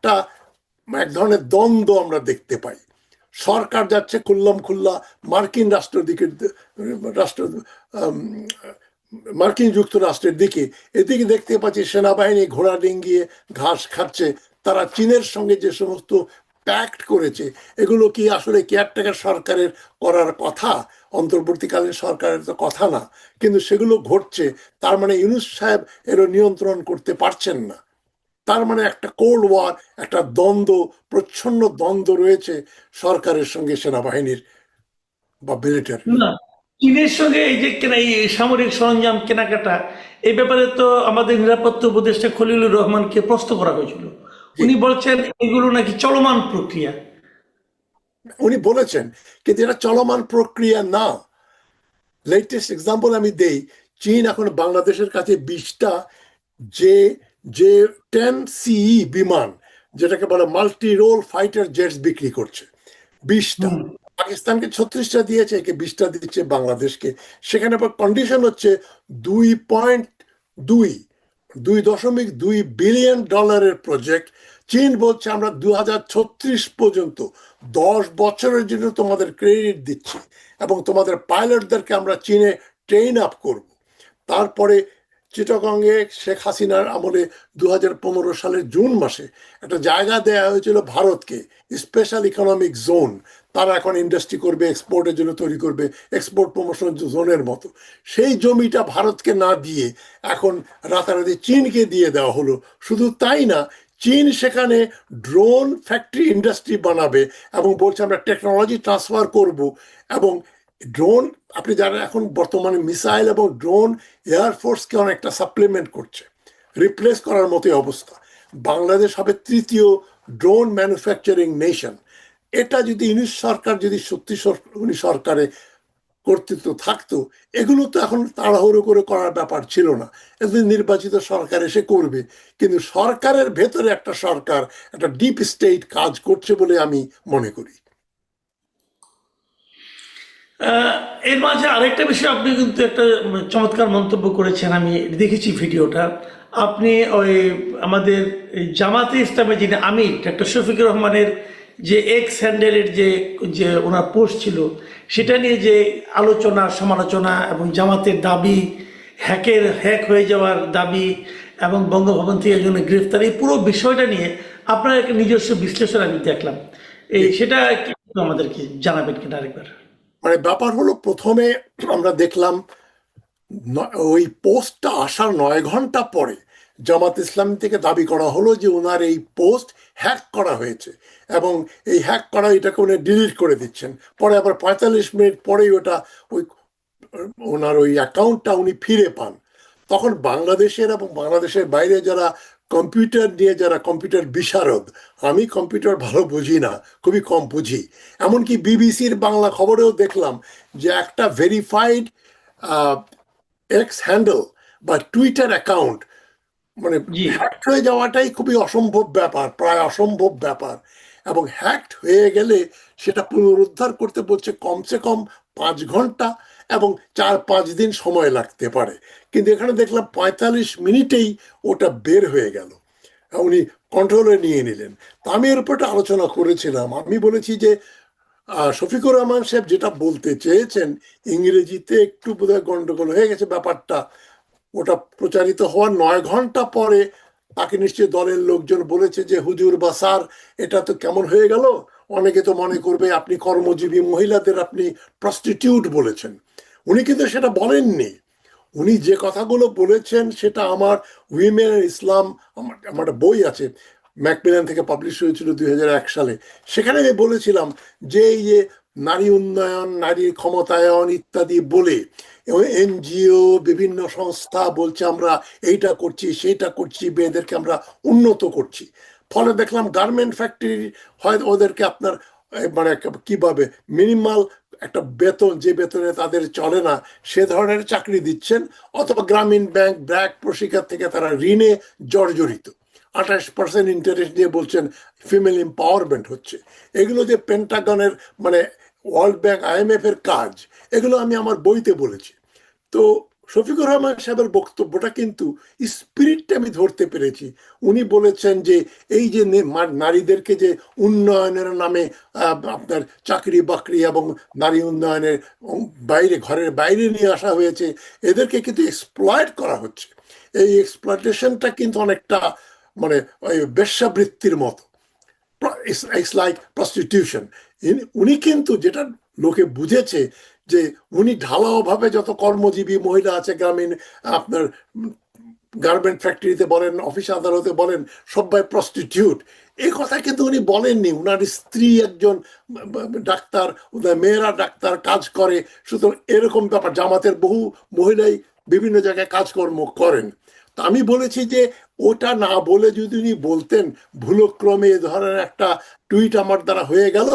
ধরনের দ্বন্দ্ব আমরা দেখতে পাই। সরকার যাচ্ছে খুল্লাম খুল্লা মার্কিন মার্কিন যুক্তরাষ্ট্রের দিকে, এদিকে দেখতে পাচ্ছি সেনাবাহিনী ঘোড়া ডিঙ্গিয়ে ঘাস খাচ্ছে। তারা চীনের সঙ্গে যে সমস্ত প্যাক্ট করেছে, এগুলো কি আসলে কেয়ারটেকার সরকারের করার কথা? অন্তর্বর্তীকালীন সরকারের তো কথা না, কিন্তু সেগুলো ঘটছে। তার মানে ইউনূস সাহেব এরও নিয়ন্ত্রণ করতে পারছেন না। তার মানে একটা কোল্ড ওয়ার, একটা দ্বন্দ্ব, প্রচ্ছন্ন দ্বন্দ্ব রয়েছে সরকারের সঙ্গে সেনাবাহিনীর বা মিলিটারি। না, চীনের সঙ্গে এই যে কেনা এই সামরিক সরঞ্জাম কেনাকাটা, এই ব্যাপারে তো আমাদের নিরাপত্তা উপদেষ্টা খলিলুর রহমানকে প্রশ্ন করা হয়েছিল। উনি বলছেন এগুলো নাকি চলমান প্রক্রিয়া। উনি বলেছেন, কিন্তু এটা চলমান প্রক্রিয়া না। লেটেস্ট এক্সাম্পল আমি দেই, চীন এখন বাংলাদেশের কাছে 20টা যে যে 10 সিই বিমান, যেটাকে বলে মাল্টি রোল ফাইটার জেটস বিক্রি করছে, 20টা। পাকিস্তানকে 36টা দিয়েছে, একে 20টা দিচ্ছে বাংলাদেশকে। সেখানে আবার কন্ডিশন হচ্ছে 2.2 বিলিয়ন ডলারের প্রজেক্ট। চীন বলছে আমরা 2036 পর্যন্ত 10 বছরের জন্য তোমাদের ক্রেডিট দিচ্ছি এবং তোমাদের পাইলটদেরকে আমরা চীনে ট্রেন আপ করব। তারপরে চিটাগংয়ে শেখ হাসিনার আমলে 2015 সালের জুন মাসে একটা জায়গা দেয়া হয়েছিল ভারতকে, স্পেশাল ইকোনমিক জোন। তারা এখন ইন্ডাস্ট্রি করবে, এক্সপোর্টের জন্য তৈরি করবে, এক্সপোর্ট প্রমোশন জোনের মতো। সেই জমিটা ভারতকে না দিয়ে এখন রাতারাতি চীনকে দিয়ে দেওয়া হলো। শুধু তাই না, চীন সেখানে ড্রোন ফ্যাক্টরি ইন্ডাস্ট্রি বানাবে এবং বলছে আমরা টেকনোলজি ট্রান্সফার করব। এবং ড্রোন, আপনি যারা এখন বর্তমানে মিসাইল এবং ড্রোন এয়ারফোর্সকে অনেকটা সাপ্লিমেন্ট করছে, রিপ্লেস করার মতোই অবস্থা। বাংলাদেশ হবে তৃতীয় ড্রোন ম্যানুফ্যাকচারিং নেশন। এটা যদি ইউনূস সরকার যদি সত্যি উনি সরকারে কর্তৃত্ব থাকতো, এগুলো তো এখন তাড়াহুড়ো করে করার ব্যাপার ছিল না। এদের নির্বাচিত সরকার এসে করবে, কিন্তু সরকারের ভেতরে একটা সরকার, একটা ডিপ স্টেট কাজ করছে বলে আমি মনে করি। এর মাঝে আরেকটা বিষয় আপনি কিন্তু একটা চমৎকার মন্তব্য করেছেন, আমি দেখেছি ভিডিওটা। আপনি ওই আমাদের এই জামাতে ইসলামের যিনি আমির ডক্টর শফিকুর রহমানের যে এক্স হ্যান্ডেলের যে যে ওনার পোস্ট ছিল, সেটা নিয়ে যে আলোচনা সমালোচনা এবং জামাতের দাবি, হ্যাক হয়ে যাওয়ার দাবি এবং বঙ্গভবন থেকে একজন গ্রেফতার, এই পুরো বিষয়টা নিয়ে আপনার একটা নিজস্ব বিশ্লেষণ আমি দেখলাম। সেটা একটু আমাদেরকে জানাবেন কিনা আরেকবার? মানে ব্যাপার হলো, প্রথমে আমরা দেখলাম ওই পোস্টটা আসার 9 ঘন্টা পরে জামাত ইসলামী থেকে দাবি করা হলো যে ওনার এই পোস্ট হ্যাক করা হয়েছে, এবং এই হ্যাক করা এটাকে উনি ডিলিট করে দিচ্ছেন। পরে আবার 45 মিনিট পরেই ওটা ওই ওনার ওই অ্যাকাউন্টটা উনি ফিরে পান। তখন বাংলাদেশের এবং বাংলাদেশের বাইরে যারা কম্পিউটার নিয়ে, যারা কম্পিউটার বিশারদ, আমি কম্পিউটার ভালো বুঝি না, খুবই কম বুঝি, এমনকি বিবিসির বাংলা খবরেও দেখলাম যে একটা ভেরিফাইড এক্স হ্যান্ডেল বা টুইটার অ্যাকাউন্ট মানে জি। হ্যাক হয়ে যাওয়াটাই খুবই অসম্ভব ব্যাপার, প্রায় অসম্ভব ব্যাপার। এবং হ্যাকড হয়ে গেলে সেটা পুনরুদ্ধার করতে বলছে কমসে কম 5 ঘন্টা এবং 4-5 দিন সময় লাগতে পারে। কিন্তু এখানে দেখলাম 45 মিনিটেই ওটা বের হয়ে গেল, উনি কন্ট্রোলে নিয়ে নিলেন। তা আমি এর উপরটা আলোচনা করেছিলাম। আমি বলেছি যে শফিকুর রহমান সাহেব যেটা বলতে চেয়েছেন, ইংরেজিতে একটু বোধহয় গন্ডগোল হয়ে গেছে ব্যাপারটা। ওটা প্রচারিত হওয়ার 9 ঘন্টা পরে তাকে নিশ্চয়ই দলের লোকজন বলেছে যে হুজুর বা স্যার, এটা তো কেমন হয়ে গেল, অনেকে তো মনে করবে আপনি কর্মজীবী মহিলাদের আপনি প্রস্টিটিউট বলেছেন। উনি কিন্তু সেটা বলেননি। উনি যে কথাগুলো বলেছেন সেটা আমার উইমেন ইসলাম, আমার একটা বই আছে, ম্যাকমিলান থেকে পাবলিশ হয়েছিল 2001 সালে। সেখানে আমি বলেছিলাম যে এই যে নারী উন্নয়ন, নারীর ক্ষমতায়ন ইত্যাদি বলে এনজিও, বিভিন্ন সংস্থা বলছে আমরা এইটা করছি সেইটা করছি, মেয়েদেরকে আমরা উন্নত করছি, ফলে দেখলাম গার্মেন্ট ফ্যাক্টরি হয় ওদেরকে আপনার মানে কিভাবে মিনিমাল একটা বেতন, যে বেতনে তাদের চলে না সে ধরনের চাকরি দিচ্ছেন, অথবা গ্রামীণ ব্যাংক ব্র্যাক প্রশিক্ষা থেকে তারা ঋণে জর্জরিত, 28% ইন্টারেস্ট দিয়ে বলছেন ফিমেল এম্পাওয়ারমেন্ট হচ্ছে। এগুলো যে পেন্টাগনের মানে ওয়ার্ল্ড ব্যাংক IMF এর কাজ, এগুলো আমি আমার বইতে বলেছি। তো শফিকুর রহমান সাহেবের বক্তব্যটা কিন্তু স্পিরিটটা আমি ধরতে পেরেছি। উনি বলেছেন যে এই যে নারীদেরকে যে উন্নয়নের নামে আপনার চাকরি বাকরি এবং নারী উন্নয়নের বাইরে, ঘরের বাইরে নিয়ে আসা হয়েছে, এদেরকে কিন্তু এক্সপ্লয়েট করা হচ্ছে। এই এক্সপ্লয়টেশনটা কিন্তু অনেকটা মানে ওই বেশ্যাবৃত্তির মতো, ইটস লাইক প্রস্টিটিউশন। উনি কিন্তু যেটা লোকে বুঝেছে যে উনি ঢালাওভাবে যত কর্মজীবী মহিলা আছে গ্রামীণ আপনার গার্মেন্ট ফ্যাক্টরিতে বলেন, অফিস আদালতে বলেন, সবাই প্রস্টিটিউট, এই কথা কিন্তু উনি বলেননি। উনার স্ত্রী একজন ডাক্তার, ওদের মেয়েরা ডাক্তার কাজ করে, সুতরাং এরকম ব্যাপার। জামাতের বহু মহিলাই বিভিন্ন জায়গায় কাজকর্ম করেন। তা আমি বলেছি যে ওটা না বলে যদি উনি বলতেন ভুলক্রমে এ ধরনের একটা টুইট আমার দ্বারা হয়ে গেল,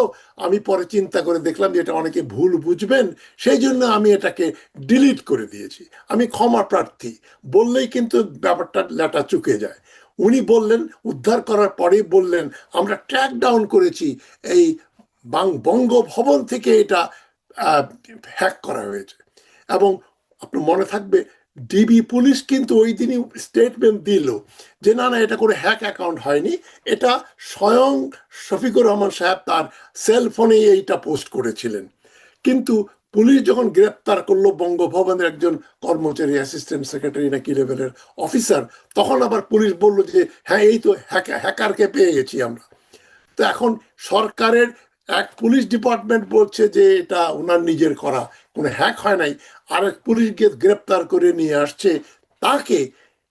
আমি পরে চিন্তা করে দেখলাম যে এটা অনেকে ভুল বুঝবেন, সেই জন্য আমি এটাকে ডিলিট করে দিয়েছি, আমি ক্ষমা প্রার্থী বললেই কিন্তু ব্যাপারটা লেটা চুকে যায়। উনি বললেন, উদ্ধার করার পরেই বললেন আমরা ট্র্যাক ডাউন করেছি, এই বঙ্গভবন থেকে এটা হ্যাক করা হয়েছে। এবং আপনার মনে থাকবে ডিবি পুলিশ কিন্তু ওই দিনই স্টেটমেন্ট দিল যে না না, এটা করে হ্যাক অ্যাকাউন্ট হয়নি, এটা স্বয়ং শফিকুর রহমান সাহেব তার সেল ফোনেই এইটা পোস্ট করেছিলেন। কিন্তু পুলিশ যখন গ্রেপ্তার করলো বঙ্গভবনের একজন কর্মচারী, অ্যাসিস্ট্যান্ট সেক্রেটারি নাকি লেভেলের অফিসার, তখন আবার পুলিশ বলল যে হ্যাঁ এই তো হ্যাকারকে পেয়ে গেছি আমরা। তো এখন সরকারের এক পুলিশ ডিপার্টমেন্ট বলছে যে এটা ওনার নিজের করা, কোনো হ্যাক হয় নাই, আরেক পুলিশকে গ্রেপ্তার করে নিয়ে আসছে তাকে,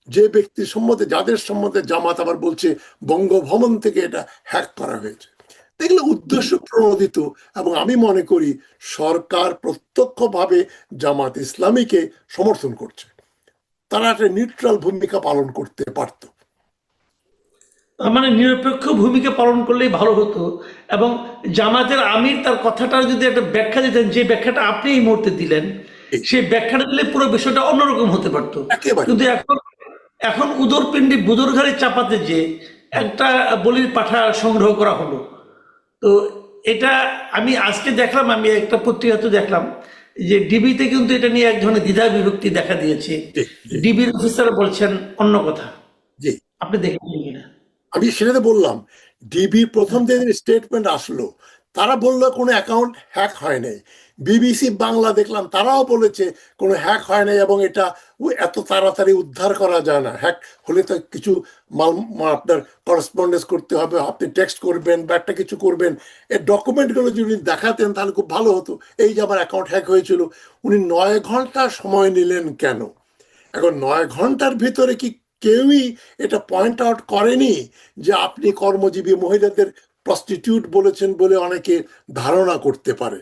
যে ব্যক্তি সম্বন্ধে, যাদের সম্বন্ধে জামাত আবার বলছে বঙ্গভবন থেকে এটা হ্যাক করা হয়েছে। এগুলো উদ্দেশ্য প্রণোদিত, এবং আমি মনে করি সরকার প্রত্যক্ষভাবে জামাত ইসলামীকে সমর্থন করছে। তারা একটা নিউট্রাল ভূমিকা পালন করতে পারত। তার মানে নিরপেক্ষ ভূমিকা পালন করলেই ভালো হতো। এবং জামাতের আমির তার কথাটার যদি একটা ব্যাখ্যা দিতেন, যে ব্যাখ্যাটা আপনি এই মুহূর্তে দিলেন, সেই ব্যাখ্যাটা দিলে পুরো বিষয়টা অন্যরকম হতে পারতো। একেবারে কিন্তু এখন এখন উদরপিণ্ডি বুদর ঘাড়ে চাপাতে যে একটা বলির পাঠা সংগ্রহ করা হলো। তো এটা আমি আজকে দেখলাম, আমি একটা পত্রিকাতে দেখলাম যে ডিবিতে কিন্তু এটা নিয়ে এক ধরনের দ্বিধা বিভক্তি দেখা দিয়েছে। জি জি ডিবির অফিসার বলছেন অন্য কথা। জি, আপনি দেখেছেন কিনা? আমি সেটাতে বললাম, ডিবি প্রথম দিন স্টেটমেন্ট আসলো, তারা বললো কোনো অ্যাকাউন্ট হ্যাক হয় নাই, বিবিসি বাংলা দেখলাম তারাও বলেছে কোনো হ্যাক হয় না এবং এটা এত তাড়াতাড়ি উদ্ধার করা যায় না। হ্যাক হলে তো কিছু আপনার করেসপন্ডেন্স করতে হবে, আপনি টেক্সট করবেন বা একটা কিছু করবেন, এর ডকুমেন্টগুলো যদি দেখাতেন তাহলে খুব ভালো হতো। এই যে আমার অ্যাকাউন্ট হ্যাক হয়েছিল, উনি 9 ঘন্টা সময় নিলেন কেন? এখন 9 ঘন্টার ভিতরে কি কেউই এটা পয়েন্ট আউট করেনি যে আপনি কর্মজীবী মহিলাদের প্রস্টিটিউট বলেছেন বলে অনেকে ধারণা করতে পারে?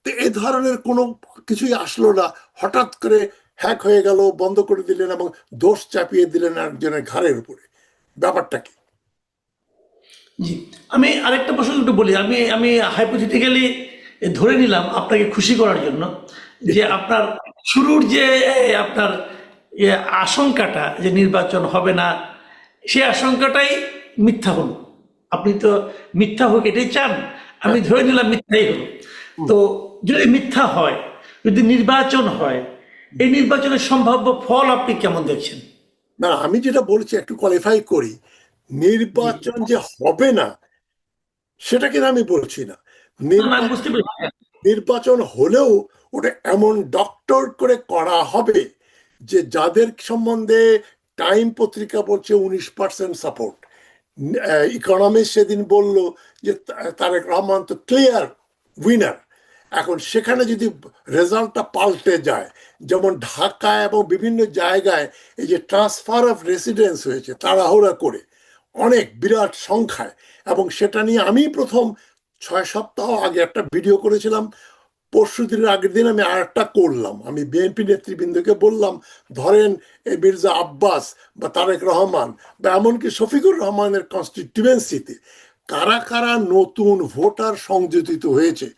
তো এই ধরনের কোনো কিছুই আসলো না, হঠাৎ করে হ্যাক হয়ে গেল, বন্ধ করে দিলেন এবং দোষ চাপিয়ে দিলেন একজনের ঘাড়ের উপরে। ব্যাপারটা কি? জি, আমি আরেকটা প্রশ্ন একটু বলি। আমি আমি হাইপোথেটিক্যালি ধরে নিলাম আপনাকে খুশি করার জন্য যে আপনার শুরুর যে আপনার আশঙ্কাটা যে নির্বাচন হবে না, সেই আশঙ্কাটাই মিথ্যা হলো। আপনি তো মিথ্যা হোক এটাই চান, আমি ধরে নিলাম মিথ্যাই হলো। তো যদি মিথ্যা হয়, যদি নির্বাচন হয়, এই নির্বাচনের সম্ভাব্য ফল আপনি কেমন দেখছেন? না, আমি যেটা বলছি একটু কোয়ালিফাই করি। নির্বাচন যে হবে না সেটা কিন্তু আমি বলছি না। না, না, আমি বুঝতে পেরেছি। নির্বাচন হলেও ওটা এমন ডক্টর করে করা হবে যে যাদের সম্বন্ধে টাইম পত্রিকা বলছে 19% সাপোর্ট, ইকোনমিস্ট সেদিন বলল যে তারেক রহমান তো ক্লিয়ার উইনার। এখন সেখানে যদি রেজাল্টটা পাল্টে যায়, যেমন ঢাকা এবং বিভিন্ন জায়গায় এই যে ট্রান্সফার অফ রেসিডেন্স হয়েছে তাড়াহুড়া করে অনেক বিরাট সংখ্যায়, এবং সেটা নিয়ে আমি প্রথম 6 সপ্তাহ আগে একটা ভিডিও করেছিলাম, পরশু দিনের আগের দিন আমি আর একটা করলাম। আমি বিএনপি নেতৃবৃন্দকে বললাম, ধরেন এই মির্জা আব্বাস বা তারেক রহমান বা এমনকি শফিকুর রহমানের কনস্টিটিউয়েন্সিতে কারা কারা নতুন ভোটার সংযোজিত হয়েছে,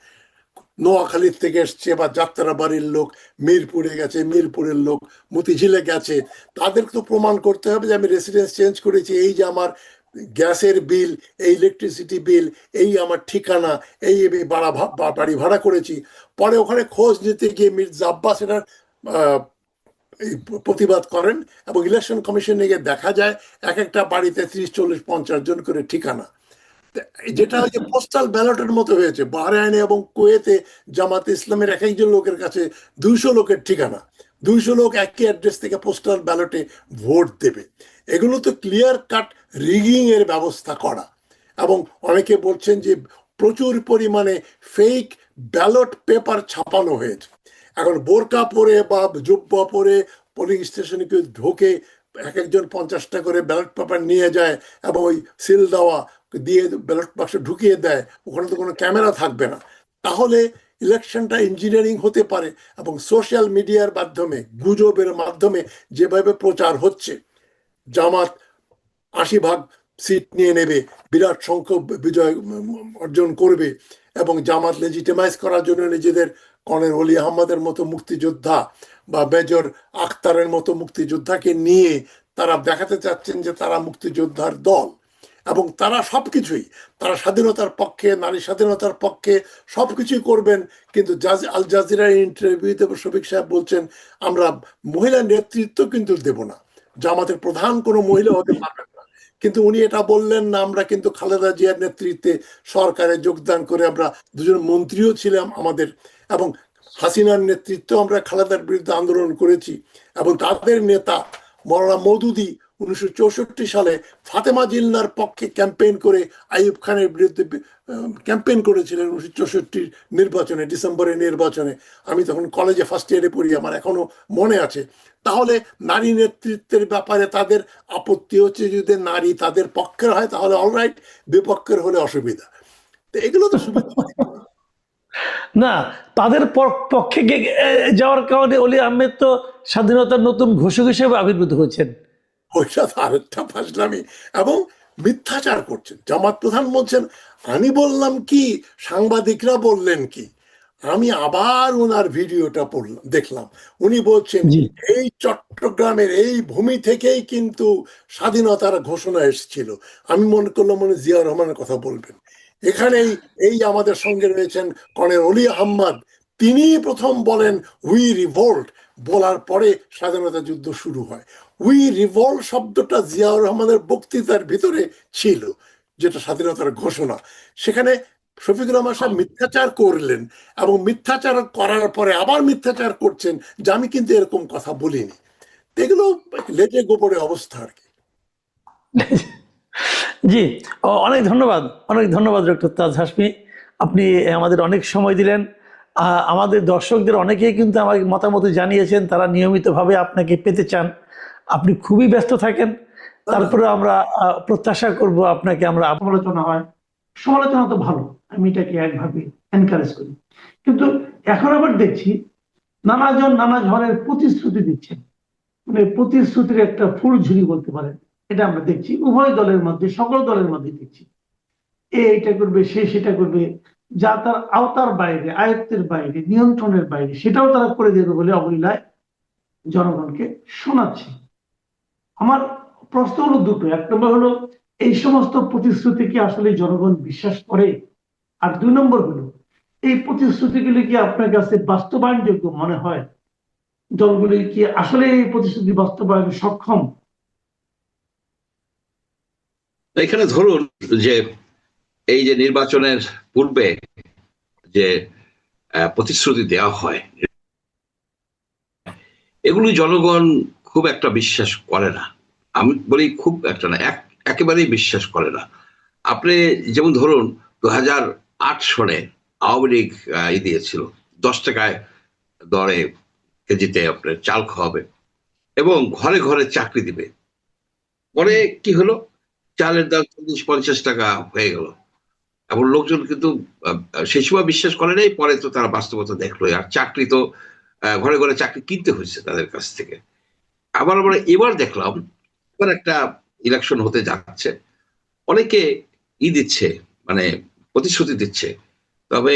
নোয়াখালীর থেকে এসছে বা যাত্রাবাড়ির লোক মিরপুরে গেছে, মিরপুরের লোক মতিঝিলে গেছে, তাদের তো প্রমাণ করতে হবে যে আমি রেসিডেন্স চেঞ্জ করেছি, এই যে আমার গ্যাসের বিল, এই ইলেকট্রিসিটি বিল, এই আমার ঠিকানা, এই বাড়ি ভাড়া করেছি। পরে ওখানে খোঁজ নিতে গিয়ে মির্জা আব্বাস এটার এই প্রতিবাদ করেন এবং ইলেকশন কমিশনে গিয়ে দেখা যায় এক একটা বাড়িতে 30, 40, 50 জন করে ঠিকানা, যেটা হচ্ছে পোস্টাল ব্যালটের মতো হয়েছে। বাহরাইনে এবং কুয়েতে জামাতে ইসলামের এক একজন লোকের কাছে 200 লোকের ঠিকানা, 200 লোক একই অ্যাড্রেস থেকে পোস্টাল ব্যালটে ভোট দেবে। এগুলো তো ক্লিয়ার কাট রিগিং এর ব্যবস্থা করা। এবং অনেকে বলছেন যে প্রচুর পরিমাণে ফেক ব্যালট পেপার ছাপানো হয়েছে। এখন বোরকা পরে বা জুব্বা পরে পোলিং স্টেশনে কেউ ঢোকে, এক একজন 50টা করে ব্যালট পেপার নিয়ে যায় এবং ওই সিল দেওয়া দিয়ে ব্যালট বাক্স ঢুকিয়ে দেয়, ওখানে তো কোনো ক্যামেরা থাকবে না। তাহলে ইলেকশনটা ইঞ্জিনিয়ারিং হতে পারে। এবং সোশ্যাল মিডিয়ার মাধ্যমে, গুজবের মাধ্যমে যেভাবে প্রচার হচ্ছে, জামাত 80 ভাগ সিট নিয়ে নেবে, বিরাট সংখ্যক বিজয় অর্জন করবে এবং জামাত লেজিটিমাইজ করার জন্য নিজেদের কর্নেল অলি আহমদের মতো মুক্তিযোদ্ধা বা মেজর আখতারের মতো মুক্তিযোদ্ধাকে নিয়ে তারা দেখাতে চাচ্ছেন যে তারা মুক্তিযোদ্ধার দল। এবং তারা সবকিছুই, তারা স্বাধীনতার পক্ষে, নারী স্বাধীনতার পক্ষে সবকিছুই করবেন। কিন্তু আল জাজিরার ইন্টারভিউতে শফিক সাহেব বলছেন আমরা মহিলা নেতৃত্ব কিন্তু দেব না, জামাতের প্রধান কোনো মহিলা হতে পারবেন না। কিন্তু উনি এটা বললেন না, আমরা কিন্তু খালেদা জিয়ার নেতৃত্বে সরকারে যোগদান করে আমরা দুজন মন্ত্রীও ছিলাম আমাদের, এবং হাসিনার নেতৃত্বে আমরা খালেদার বিরুদ্ধে আন্দোলন করেছি। এবং তাদের নেতা মৌলানা মওদুদি 1964 সালে ফাতেমা জিন্নার পক্ষে ক্যাম্পেইন করে আইয়ুব খানের বিরুদ্ধে ক্যাম্পেইন করেছিলেন 1964 নির্বাচনে, ডিসেম্বরের নির্বাচনে। আমি তখন কলেজে ফার্স্ট ইয়ারে পড়ি, আমার এখনো মনে আছে। তাহলে নারী নেতৃত্বের ব্যাপারে তাদের আপত্তি হচ্ছে, যদি নারী তাদের পক্ষের হয় তাহলে অলরাইট, বিপক্ষের হলে অসুবিধা। তো এগুলো তো সুবিধা না, তাদের পক্ষে যাওয়ার কারণে অলি আহমেদ তো স্বাধীনতার নতুন ঘোষক হিসেবে আবির্ভূত হয়েছেন। ওইটা তো আরেকটা ফাজলামি এবং মিথ্যাচার করছেন। জামাত প্রধান বলছেন আমি বললাম কি, সাংবাদিকরা বললেন কি। আমি আবার ওনার ভিডিওটা পড়লাম, দেখলাম উনি বলছেন এই চট্টগ্রামের এই ভূমি থেকেই কিন্তু স্বাধীনতার ঘোষণা এসেছিল। আমি মনে করলাম মনে জিয়া রহমানের কথা বলবেন। এখানেই এই আমাদের সঙ্গে রয়েছেন কর্নেল অলি আহমদ, তিনি প্রথম বলেন উই রিভোল্ট, বলার পরে স্বাধীনতা যুদ্ধ শুরু হয়। উই রিভল্ট শব্দটা জিয়াউর রহমানের বক্তৃতার ভিতরে ছিল, যেটা স্বাধীনতার ঘোষণা। সেখানে শফিকুর রহমান সাহেব মিথ্যাচার করলেন এবং মিথ্যাচার করার পরে আবার মিথ্যাচার করছেন যে আমি কিন্তু এরকম কথা বলিনি। এগুলো লেজে গোবরে অবস্থা আর কি। জি, অনেক ধন্যবাদ, অনেক ধন্যবাদ ডক্টর তাজ হাশমি। আপনি আমাদের অনেক সময় দিলেন। আমাদের দর্শকদের অনেকেই কিন্তু আমাকে মতামত জানিয়েছেন তারা নিয়মিতভাবে আপনাকে পেতে চান। আপনি খুবই ব্যস্ত থাকেন, তারপরে আমরা প্রত্যাশা করব আপনাকে আমরা সমালোচনা হয়। সমালোচনা তো ভালো, আমি এটাকে একভাবে এনকারেজ করি, কিন্তু এখন আবার দেখছি নানাজন নানা ধরনের প্রতিশ্রুতি দিচ্ছেন, মানে প্রতিশ্রুতির একটা ফুলঝুরি বলতে পারেন। এটা আমরা দেখছি উভয় দলের মধ্যে, সকল দলের মধ্যে দেখছি এইটা করবে, সে সেটা করবে, যা তার আওতার বাইরে, আয়ত্তের বাইরে, নিয়ন্ত্রণের বাইরে, সেটাও তারা করে দেবে বলে অবলীলায় জনগণকে শোনাচ্ছে। আমার প্রশ্ন হলো দুটো, এক নম্বর হলো এই সমস্ত প্রতিশ্রুতি কি আসলে জনগণ বিশ্বাস করে, আর দুই নম্বর হলো এই প্রতিশ্রুতিগুলি কি আপনার কাছে বাস্তবায়নযোগ্য মনে হয়? দলগুলি কি আসলে এই প্রতিশ্রুতি বাস্তবায়নে সক্ষম? এখানে ধরুন যে এই যে নির্বাচনের পূর্বে যে প্রতিশ্রুতি দেওয়া হয়, এগুলি জনগণ খুব একটা বিশ্বাস করে না। আমি বলি খুব একটা না, একেবারেই বিশ্বাস করে না। আপনি যেমন ধরুন 2008 সনে আওয়ামী লীগ দিয়েছিল 10 টাকায় দরে কেজিতে আপনার চাল খাওয়াবে এবং ঘরে ঘরে চাকরি দিবে। পরে কি হলো, চালের দাম 40-50 টাকা হয়ে গেল এবং লোকজন কিন্তু সেই সময় বিশ্বাস করে নাই। পরে তো তারা বাস্তবতা দেখলো, আর চাকরি তো ঘরে ঘরে চাকরি কিনতে হয়েছে তাদের কাছ থেকে। আবার আমরা এবার দেখলাম এবার একটা ইলেকশন হতে যাচ্ছে, অনেকে দিচ্ছে, মানে প্রতিশ্রুতি দিচ্ছে, তবে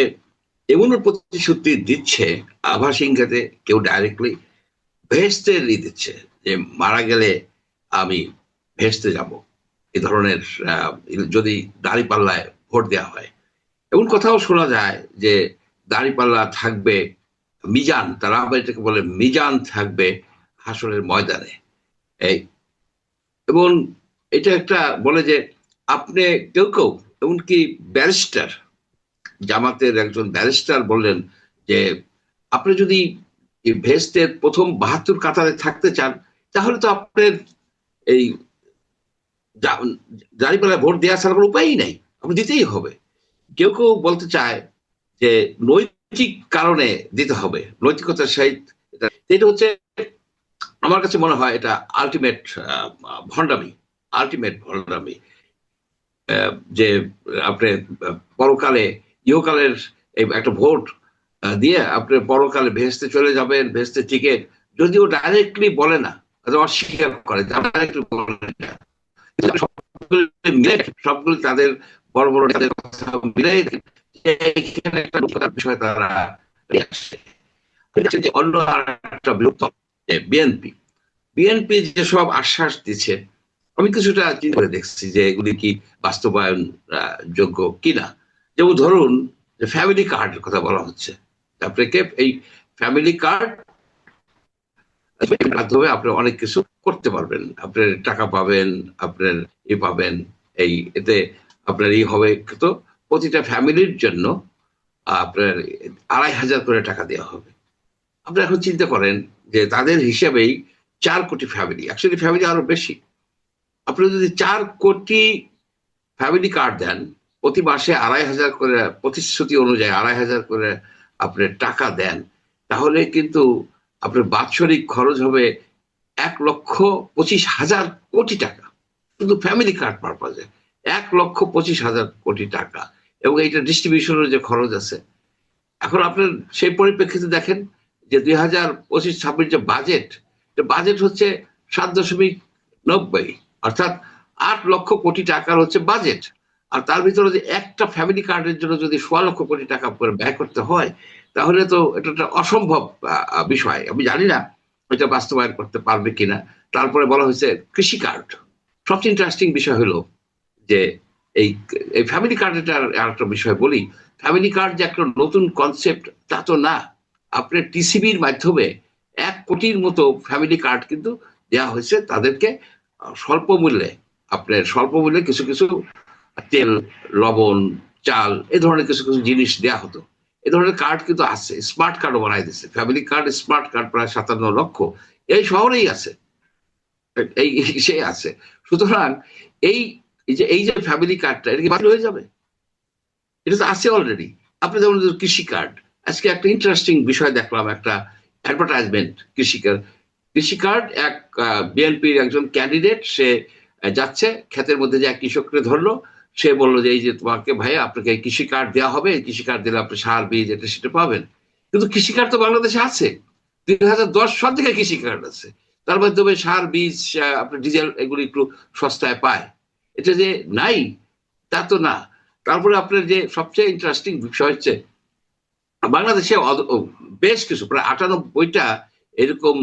এমন প্রতিশ্রুতি দিচ্ছে আভাস ইঙ্গিতে, কেউ ডাইরেক্টলি ভেস্তের দিচ্ছে যে মারা গেলে আমি ভেস্তে যাব, এই ধরনের যদি দাঁড়িপাল্লায় ভোট দেওয়া হয়। এমন কথাও শোনা যায় যে দাঁড়িপাল্লা থাকবে মিজান, তারা আবার এটাকে বলে মিজান থাকবে হাসরের ময়দানে। এই এবং এটা একটা বলে যে আপনি কেউ কেউ এমনকি ব্যারিস্টার, জামাতের একজন ব্যারিস্টার বললেন যে আপনি যদি ভেস্টের প্রথম 72 কাতারে থাকতে চান তাহলে তো আপনার এই দাঁড়িপাল্লায় ভোট দেওয়া ছাড়া কোনো উপায়ই নাই, আপনি দিতেই হবে। কেউ কেউ বলতে চায় যে নৈতিক কারণে দিতে হবে, নৈতিকতার সহিত। এটা হচ্ছে আমার কাছে মনে হয় এটা আলটিমেট ভণ্ডামি, আলটিমেট ভণ্ডামি। যে আপনি পরকালে ইহকালের একটা ভোট দিয়ে আপনি পরকালে ভেস্তে চলে যাবেন, ভেস্তে টিকিট, যদিও ডাইরেক্টলি বলে না, অস্বীকার করে, সবগুলো তাদের বড় বড় কথা মিলে এখানে একটা বিষয় তারা অন্য একটা বৃহত্তর বিএনপি। বিএনপি যেসব আশ্বাস দিচ্ছে আমি কিছুটা চিন্তা করে দেখছি যে এগুলি কি বাস্তবায়ন যোগ্য কিনা। যেমন ধরুন যে ফ্যামিলি কার্ডের কথা বলা হচ্ছে, আপনাকে এই ফ্যামিলি কার্ড মাধ্যমে আপনি অনেক কিছু করতে পারবেন, আপনার টাকা পাবেন, আপনার পাবেন, এতে আপনার হবে। তো প্রতিটা ফ্যামিলির জন্য আপনার 2500 করে টাকা দেওয়া হবে। আপনি এখন চিন্তা করেন যে তাদের হিসেবেই 4 কোটি ফ্যামিলি, অ্যাকচুয়ালি ফ্যামিলি আরো বেশি। আপনি যদি 4 কোটি ফ্যামিলি কার্ড দেন, প্রতি মাসে 2500 করে, প্রতিশ্রুতি অনুযায়ী 2500 করে আপনি টাকা দেন, তাহলে কিন্তু আপনার বাৎসরিক খরচ হবে 1,25,000 কোটি টাকা, শুধু ফ্যামিলি কার্ড পারপাজে 1,25,000 কোটি টাকা। এবং এইটা ডিস্ট্রিবিউশনের যে খরচ আছে, এখন আপনার সেই পরিপ্রেক্ষিতে দেখেন যে 2025-26 যে বাজেট হচ্ছে 7.90, অর্থাৎ 8 লক্ষ কোটি টাকার হচ্ছে বাজেট। আর তার ভিতরে যে একটা ফ্যামিলি কার্ডের জন্য যদি 16 লক্ষ কোটি টাকা করে ব্যয় করতে হয়, তাহলে তো এটা একটা অসম্ভব বিষয়। আমি জানি না এটা বাস্তবায়ন করতে পারবে কিনা। তারপরে বলা হয়েছে কৃষি কার্ড। সবচেয়ে ইন্টারেস্টিং বিষয় হলো যে এই ফ্যামিলি কার্ডের আর একটা বিষয় বলি, ফ্যামিলি কার্ড যে একটা নতুন কনসেপ্ট তা তো না। আপনার টিসিবির মাধ্যমে 1 কোটির মতো ফ্যামিলি কার্ড কিন্তু দেওয়া হয়েছে তাদেরকে স্বল্প মূল্যে, আপনার স্বল্প মূল্যে কিছু কিছু তেল, লবণ, চাল, এ ধরনের কিছু কিছু জিনিস দেওয়া হতো। এ ধরনের কার্ড কিন্তু আছে, স্মার্ট কার্ডও বানাই দিচ্ছে, ফ্যামিলি কার্ড, স্মার্ট কার্ড প্রায় 57 লক্ষ এই শহরেই আছে, এই সে আছে। সুতরাং এই এই যে ফ্যামিলি কার্ডটা, এটা কি বাতিল হয়ে যাবে? এটা তো আছে অলরেডি। আপনি যেমন কৃষি কার্ড, আজকে একটা ইন্টারেস্টিং বিষয় দেখলাম, একটা অ্যাডভার্টাইজমেন্ট কৃষি কার্ড। এক বিএনপির একজন ক্যান্ডিডেট, সে যাচ্ছে ক্ষেতের মধ্যে, যে এক কৃষককে ধরলো, সে বললো যে এই যে তোমাকে ভাই, আপনাকে কৃষি কার্ড দেওয়া হবে, কৃষি কার্ড দিলে আপনি সার বীজ এটা সেটা পাবেন। কিন্তু কৃষি কার্ড তো বাংলাদেশে আছে, 2010 সাল থেকে কৃষি কার্ড আছে, তার মাধ্যমে সার বীজ, আপনার ডিজেল এগুলি একটু সস্তায় পায়। এটা যে নাই তা তো না। তারপরে আপনার যে সবচেয়ে ইন্টারেস্টিং বিষয় হচ্ছে, বাংলাদেশে বেশ কিছু, প্রায় 98টা এরকম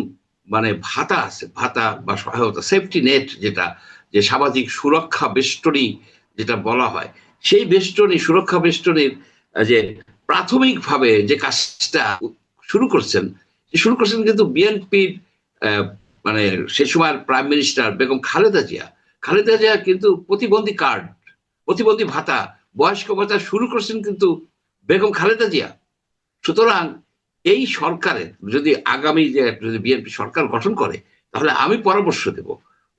মানে ভাতা আছে, ভাতা বা সহায়তা, সেফটি নেট, যেটা যে সামাজিক সুরক্ষা বেষ্টনী যেটা বলা হয়, সেই বেষ্টনী, সুরক্ষা বেষ্টনীর যে প্রাথমিকভাবে যে কাজটা শুরু করছেন কিন্তু বিএনপির মানে সে সময় প্রাইম মিনিস্টার বেগম খালেদা জিয়া কিন্তু প্রতিবন্ধী কার্ড, প্রতিবন্ধী ভাতা, বয়স্ক ভাতা শুরু করছেন কিন্তু বেগম খালেদা জিয়া। সুতরাং এই সরকারের যদি আগামী যে যদি বিএনপি সরকার গঠন করে, তাহলে আমি পরামর্শ দেব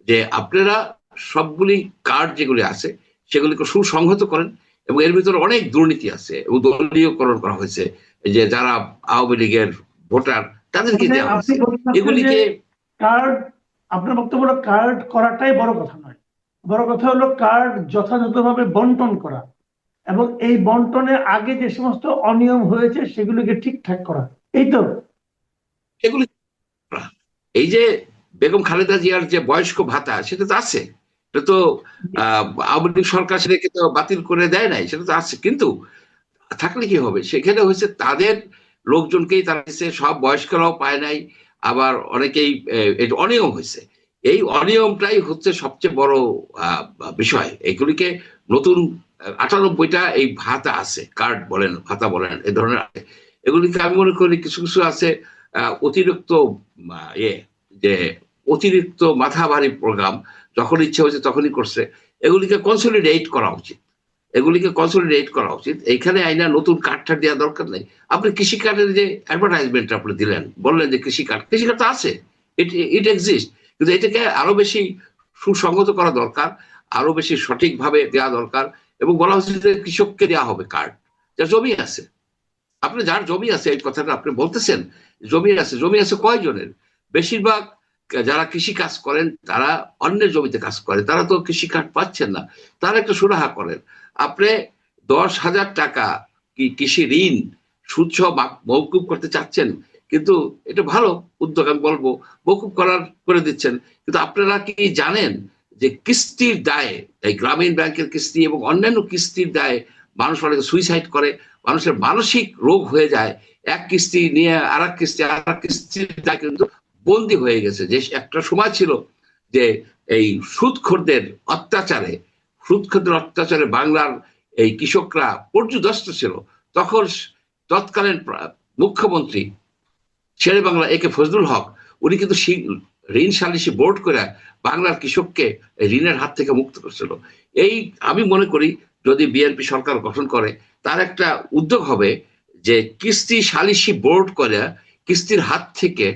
যে আপনারা সবগুলি কার্ড যেগুলি আছে সেগুলিকে সুসংহত করেন, এবং এর ভিতরে অনেক দুর্নীতি আছে এবং দলীয়করণ করা হয়েছে, যে যারা আওয়ামী লীগের ভোটার তাদেরকে দেওয়া হয়েছে এগুলিকে। কার্ড, আপনার বক্তব্য হলো কার্ড করাটাই বড় কথা নয়, বড় কথা হলো কার্ড যথাযথভাবে বন্টন করা, এবং এই বন্টনের আগে যে সমস্ত অনিয়ম হয়েছে সেগুলোকে ঠিকঠাক করা, এই তো এগুলি, এই যে বেগম খালেদা জিয়ার যে বয়স্ক ভাতা, সেটা তো আছে, এটা তো আওয়ামী লীগ সরকার সেটাকে তো বাতিল করে দেয় নাই, সেটা তো আছে। কিন্তু থাকলে কি হবে, সেখানে হয়েছে তাদের লোকজনকেই তারা দিচ্ছে, সব বয়স্করাও পায় নাই, আবার অনেকেই অনিয়ম হয়েছে। এই অনিয়মটাই হচ্ছে সবচেয়ে বড় বিষয়। এগুলিকে নতুন 98টা এই ভাতা আছে, কার্ড বলেন, ভাতা বলেন, এ ধরনের এগুলিকে আমি মনে করি কিছু কিছু আছে অতিরিক্ত যে অতিরিক্ত মাথা ভারী প্রোগ্রাম, যখন ইচ্ছে হয়েছে তখনই করছে, এগুলিকে কনসলিডেট করা উচিত, এইখানে আইনা নতুন কার্ডটা দেওয়া দরকার নেই। আপনি কৃষি কার্ডের যে অ্যাডভার্টাইজমেন্ট আপনি দিলেন, বললেন যে কৃষি কার্ড তো আছে, ইট এক্সিস্ট, কিন্তু এটাকে আরো বেশি সুসংগত করা দরকার, আরো বেশি সঠিকভাবে দেওয়া দরকার, এবং বলা হচ্ছে যে কৃষককে দেওয়া হবে কার্ড, যার জমি আছে। আপনি যার জমি আছে, এই কথাটা আপনি বলতেছেন, জমি আছে কয়জনের? বেশিরভাগ যারা কৃষি কাজ করেন তারা অন্যের জমিতে কাজ করে, তারা তো কৃষি কার্ড পাচ্ছেন না। তারা একটা সুরাহা করেন, আপনি 10,000 টাকা কি কৃষি ঋণ সুদসহ মওকুফ করতে চাচ্ছেন, কিন্তু এটা ভালো উদ্যোগ, আমি বলবো মওকুফ করে দিচ্ছেন। কিন্তু আপনারা কি জানেন যে কিস্তির দায়ে, এই গ্রামীণ ব্যাংকের কিস্তি এবং অন্যান্য কিস্তির দায়ে মানুষ অনেকে সুইসাইড করে, মানুষের মানসিক রোগ হয়ে যায়, এক কিস্তি নিয়ে আর এক কিস্তির দায় কিন্তু বন্দী হয়ে গেছে। যে একটা সময় ছিল যে এই সুদখোরদের অত্যাচারে বাংলার এই কৃষকরা পর্যুদস্ত ছিল, তখন তৎকালীন মুখ্যমন্ত্রী শেরে বাংলা একে ফজলুল হক, উনি কিন্তু ঋণ সালিসি বোর্ড করে বাংলার কৃষককে ঋণের হাত থেকে মুক্ত করেছিল। এই আমি মনে করি যদি বিএনপি সরকার গঠন করে, তার একটা উদ্যোগ হবে যে কিস্তি সালিসি বোর্ড করে কিস্তির হাত থেকে,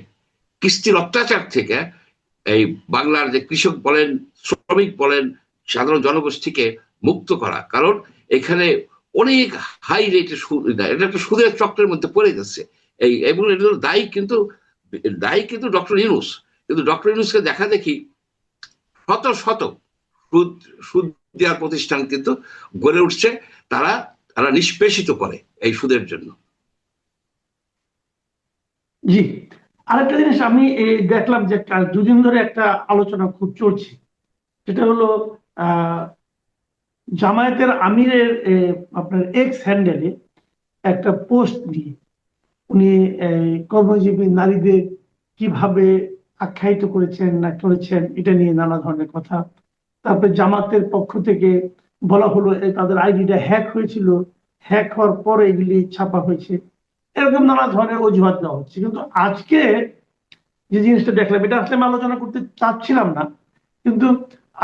কিস্তির অত্যাচার থেকে এই বাংলার যে কৃষক বলেন, শ্রমিক বলেন, সাধারণ জনগোষ্ঠীকে মুক্ত করা। কারণ এখানে অনেক হাই রেটের সুদ, এটা একটা সুদের চক্রের মধ্যে পড়ে গেছে। এবং এটার দায়ী কিন্তু ডক্টর ইউনূস। কিন্তু ডক্টর ইউনূসকে দেখা দেখি শত শত সুদ দেওয়ার প্রতিষ্ঠান কিন্তু গড়ে উঠছে, তারা নিষ্পেষিত করে এই সুদের জন্য। জি, আরেকটা জিনিস আমি দেখলাম যে দুদিন ধরে একটা আলোচনা খুব চলছে, সেটা হলো জামায়াতের আমিরের আপনার এক্স হ্যান্ডেলে একটা পোস্ট দিয়ে উনি কর্মজীবী নারীদের কিভাবে আখ্যায়িত করেছেন এটা নিয়ে নানা ধরনের কথা। তারপরে জামাতের পক্ষ থেকে বলা হলো তাদের আইডিটা হ্যাক হয়েছিল, হ্যাক হওয়ার পরে এগুলি ছাপা হয়েছে, এরকম নানা ধরনের অজুহাত দেওয়া হচ্ছে। কিন্তু আজকে যে জিনিসটা দেখলাম, এটা আসলে আমি আলোচনা করতে চাচ্ছিলাম না, কিন্তু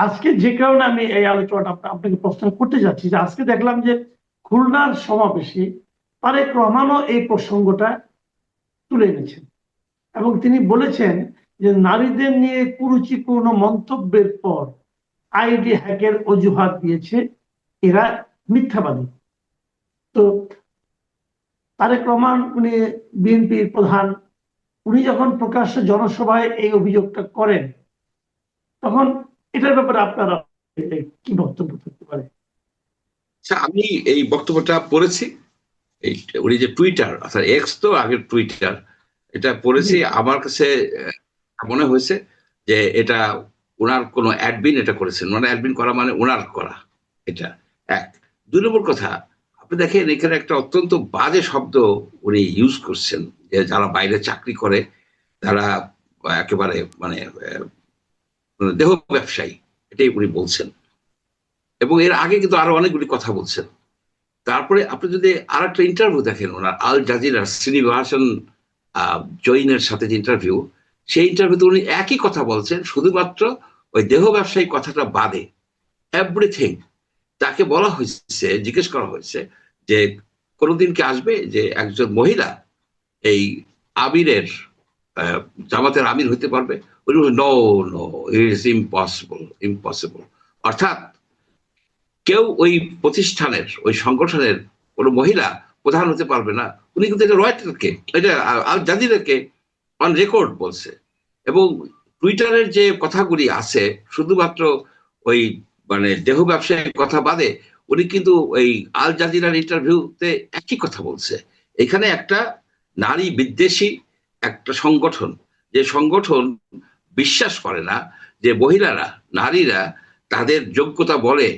আজকে যে কারণে আমি এই আলোচনাটা আপনাকে প্রশ্ন করতে যাচ্ছি, যে আজকে দেখলাম যে খুলনার সমাবেশে তারেক রহমানও এই প্রসঙ্গটা তুলে এনেছেন এবং তিনি বলেছেন যে নারীদের নিয়ে কুরুচিপূর্ণ মন্তব্যের পর আইডি হ্যাকের অজুহাত দিয়েছে এরা মিথ্যাবাদী। তো তারেক রহমান উনি বিএনপির প্রধান, উনি যখন প্রকাশ্য জনসভায় এই অভিযোগটা করেন তখন এটার ব্যাপারে আপনারা কি বক্তব্য থাকতে পারে? আচ্ছা, আমি এই বক্তব্যটা পড়েছি, এই উনি যে টুইটার, অর্থাৎ এক্স তো আগের টুইটার, এটা পড়েছি। আমার কাছে মনে হয়েছে যে এটা ওনার কোনো অ্যাডমিন এটা করেছেন, মানে অ্যাডমিন করা মানে ওনার করা, এটা এক। দুই নম্বর কথা, আপনি দেখেন এখানে একটা অত্যন্ত বাজে শব্দ উনি ইউজ করছেন, যে যারা বাইরে চাকরি করে তারা একেবারে মানে দেহ ব্যবসায়ী, এটাই উনি বলছেন। এবং এর আগে কিন্তু আরো অনেকগুলি কথা বলছেন। তারপরে আপনি যদি আর একটা ইন্টারভিউ দেখেন ওনার আল জাজিরার শ্রীনিবাসন জৈনের সাথে যে ইন্টারভিউ, সেই ইন্টারভিউতে উনি একই কথা বলছেন, শুধুমাত্র ওই দেহ ব্যবসায়ী কথাটা বাদে এভরিথিং। তাকে বলা হয়েছে, জিজ্ঞেস করা হয়েছে যে কোনোদিন কি আসবে যে একজন মহিলা এই আমিরের জামাতের আমির হইতে পারবে? No no, it is impossible. অর্থাৎ কেউ ওই প্রতিষ্ঠানের, ওই সংগঠনের কোনো মহিলা প্রধান হতে পারবে না। উনি কিন্তু এটা রয়টারকে, এটা আল জাজিরাকে অন রেকর্ড বলছে। এবং টুইটারের যে কথাগুলি আছে শুধুমাত্র ওই মানে দেহ ব্যবসায়ীর কথা বাদে উনি কিন্তু ওই আল জাজিরার ইন্টারভিউতে একই কথা বলছে। এখানে একটা নারী বিদ্বেষী একটা সংগঠন, যে সংগঠন বিশ্বাস করে না যে মহিলারা, নারীরা তাদের যোগ্যতা বলে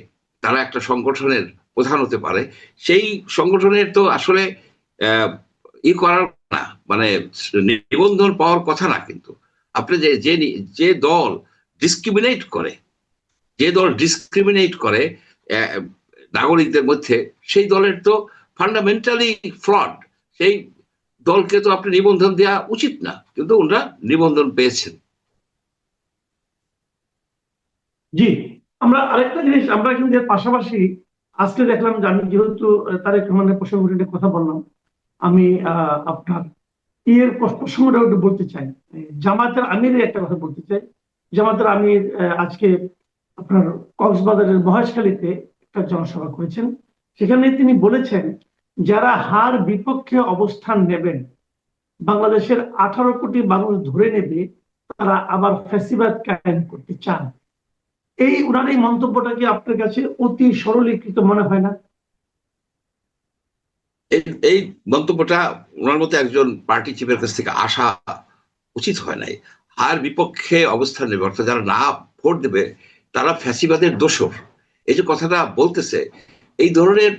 তারা একটা সংগঠনের প্রধান হতে পারে, সেই সংগঠনের তো আসলে করার না, মানে নিবন্ধন পাওয়ার কথা না। কিন্তু আপনি যে দল ডিসক্রিমিনেট করে নাগরিকদের মধ্যে, সেই দলের তো ফান্ডামেন্টালি ফ্লড। সেই দলকে তো আপনি নিবন্ধন দেওয়া উচিত না, কিন্তু ওনারা নিবন্ধন পেয়েছেন। জি, আমরা আরেকটা জিনিস, আমরা কিন্তু এর পাশাপাশি আজকে দেখলাম যে আমি যেহেতু তারেক রহমানের প্রসঙ্গটি কথা বললাম, আমি আপনার প্রসঙ্গটা একটু বলতে চাই। জামাতের আমিরের একটা কথা বলতে চাই। জামাতের আমির আজকে আপনার কক্সবাজারের মহেশখালীতে একটা জনসভা করেছেন। সেখানে তিনি বলেছেন যারা হার বিপক্ষে অবস্থান নেবেন, বাংলাদেশের 18 কোটি মানুষ ধরে নেবে তারা আবার ফ্যাসিবাদ কায়েম করতে চান। এই উনার এই মন্তব্যটা কি আপনার কাছে অতি সরলীকৃত মনে হয় না? এই মন্তব্যটা ওনার মতো একজন পার্টি চিফের কাছ থেকে আসা উচিত হয় নাই। হার বিপক্ষে অবস্থান নেবে অর্থাৎ যারা না ভোট দেবে তারা ফ্যাসিবাদের দোসর, এই যে কথাটা বলতেছে, এই ধরনের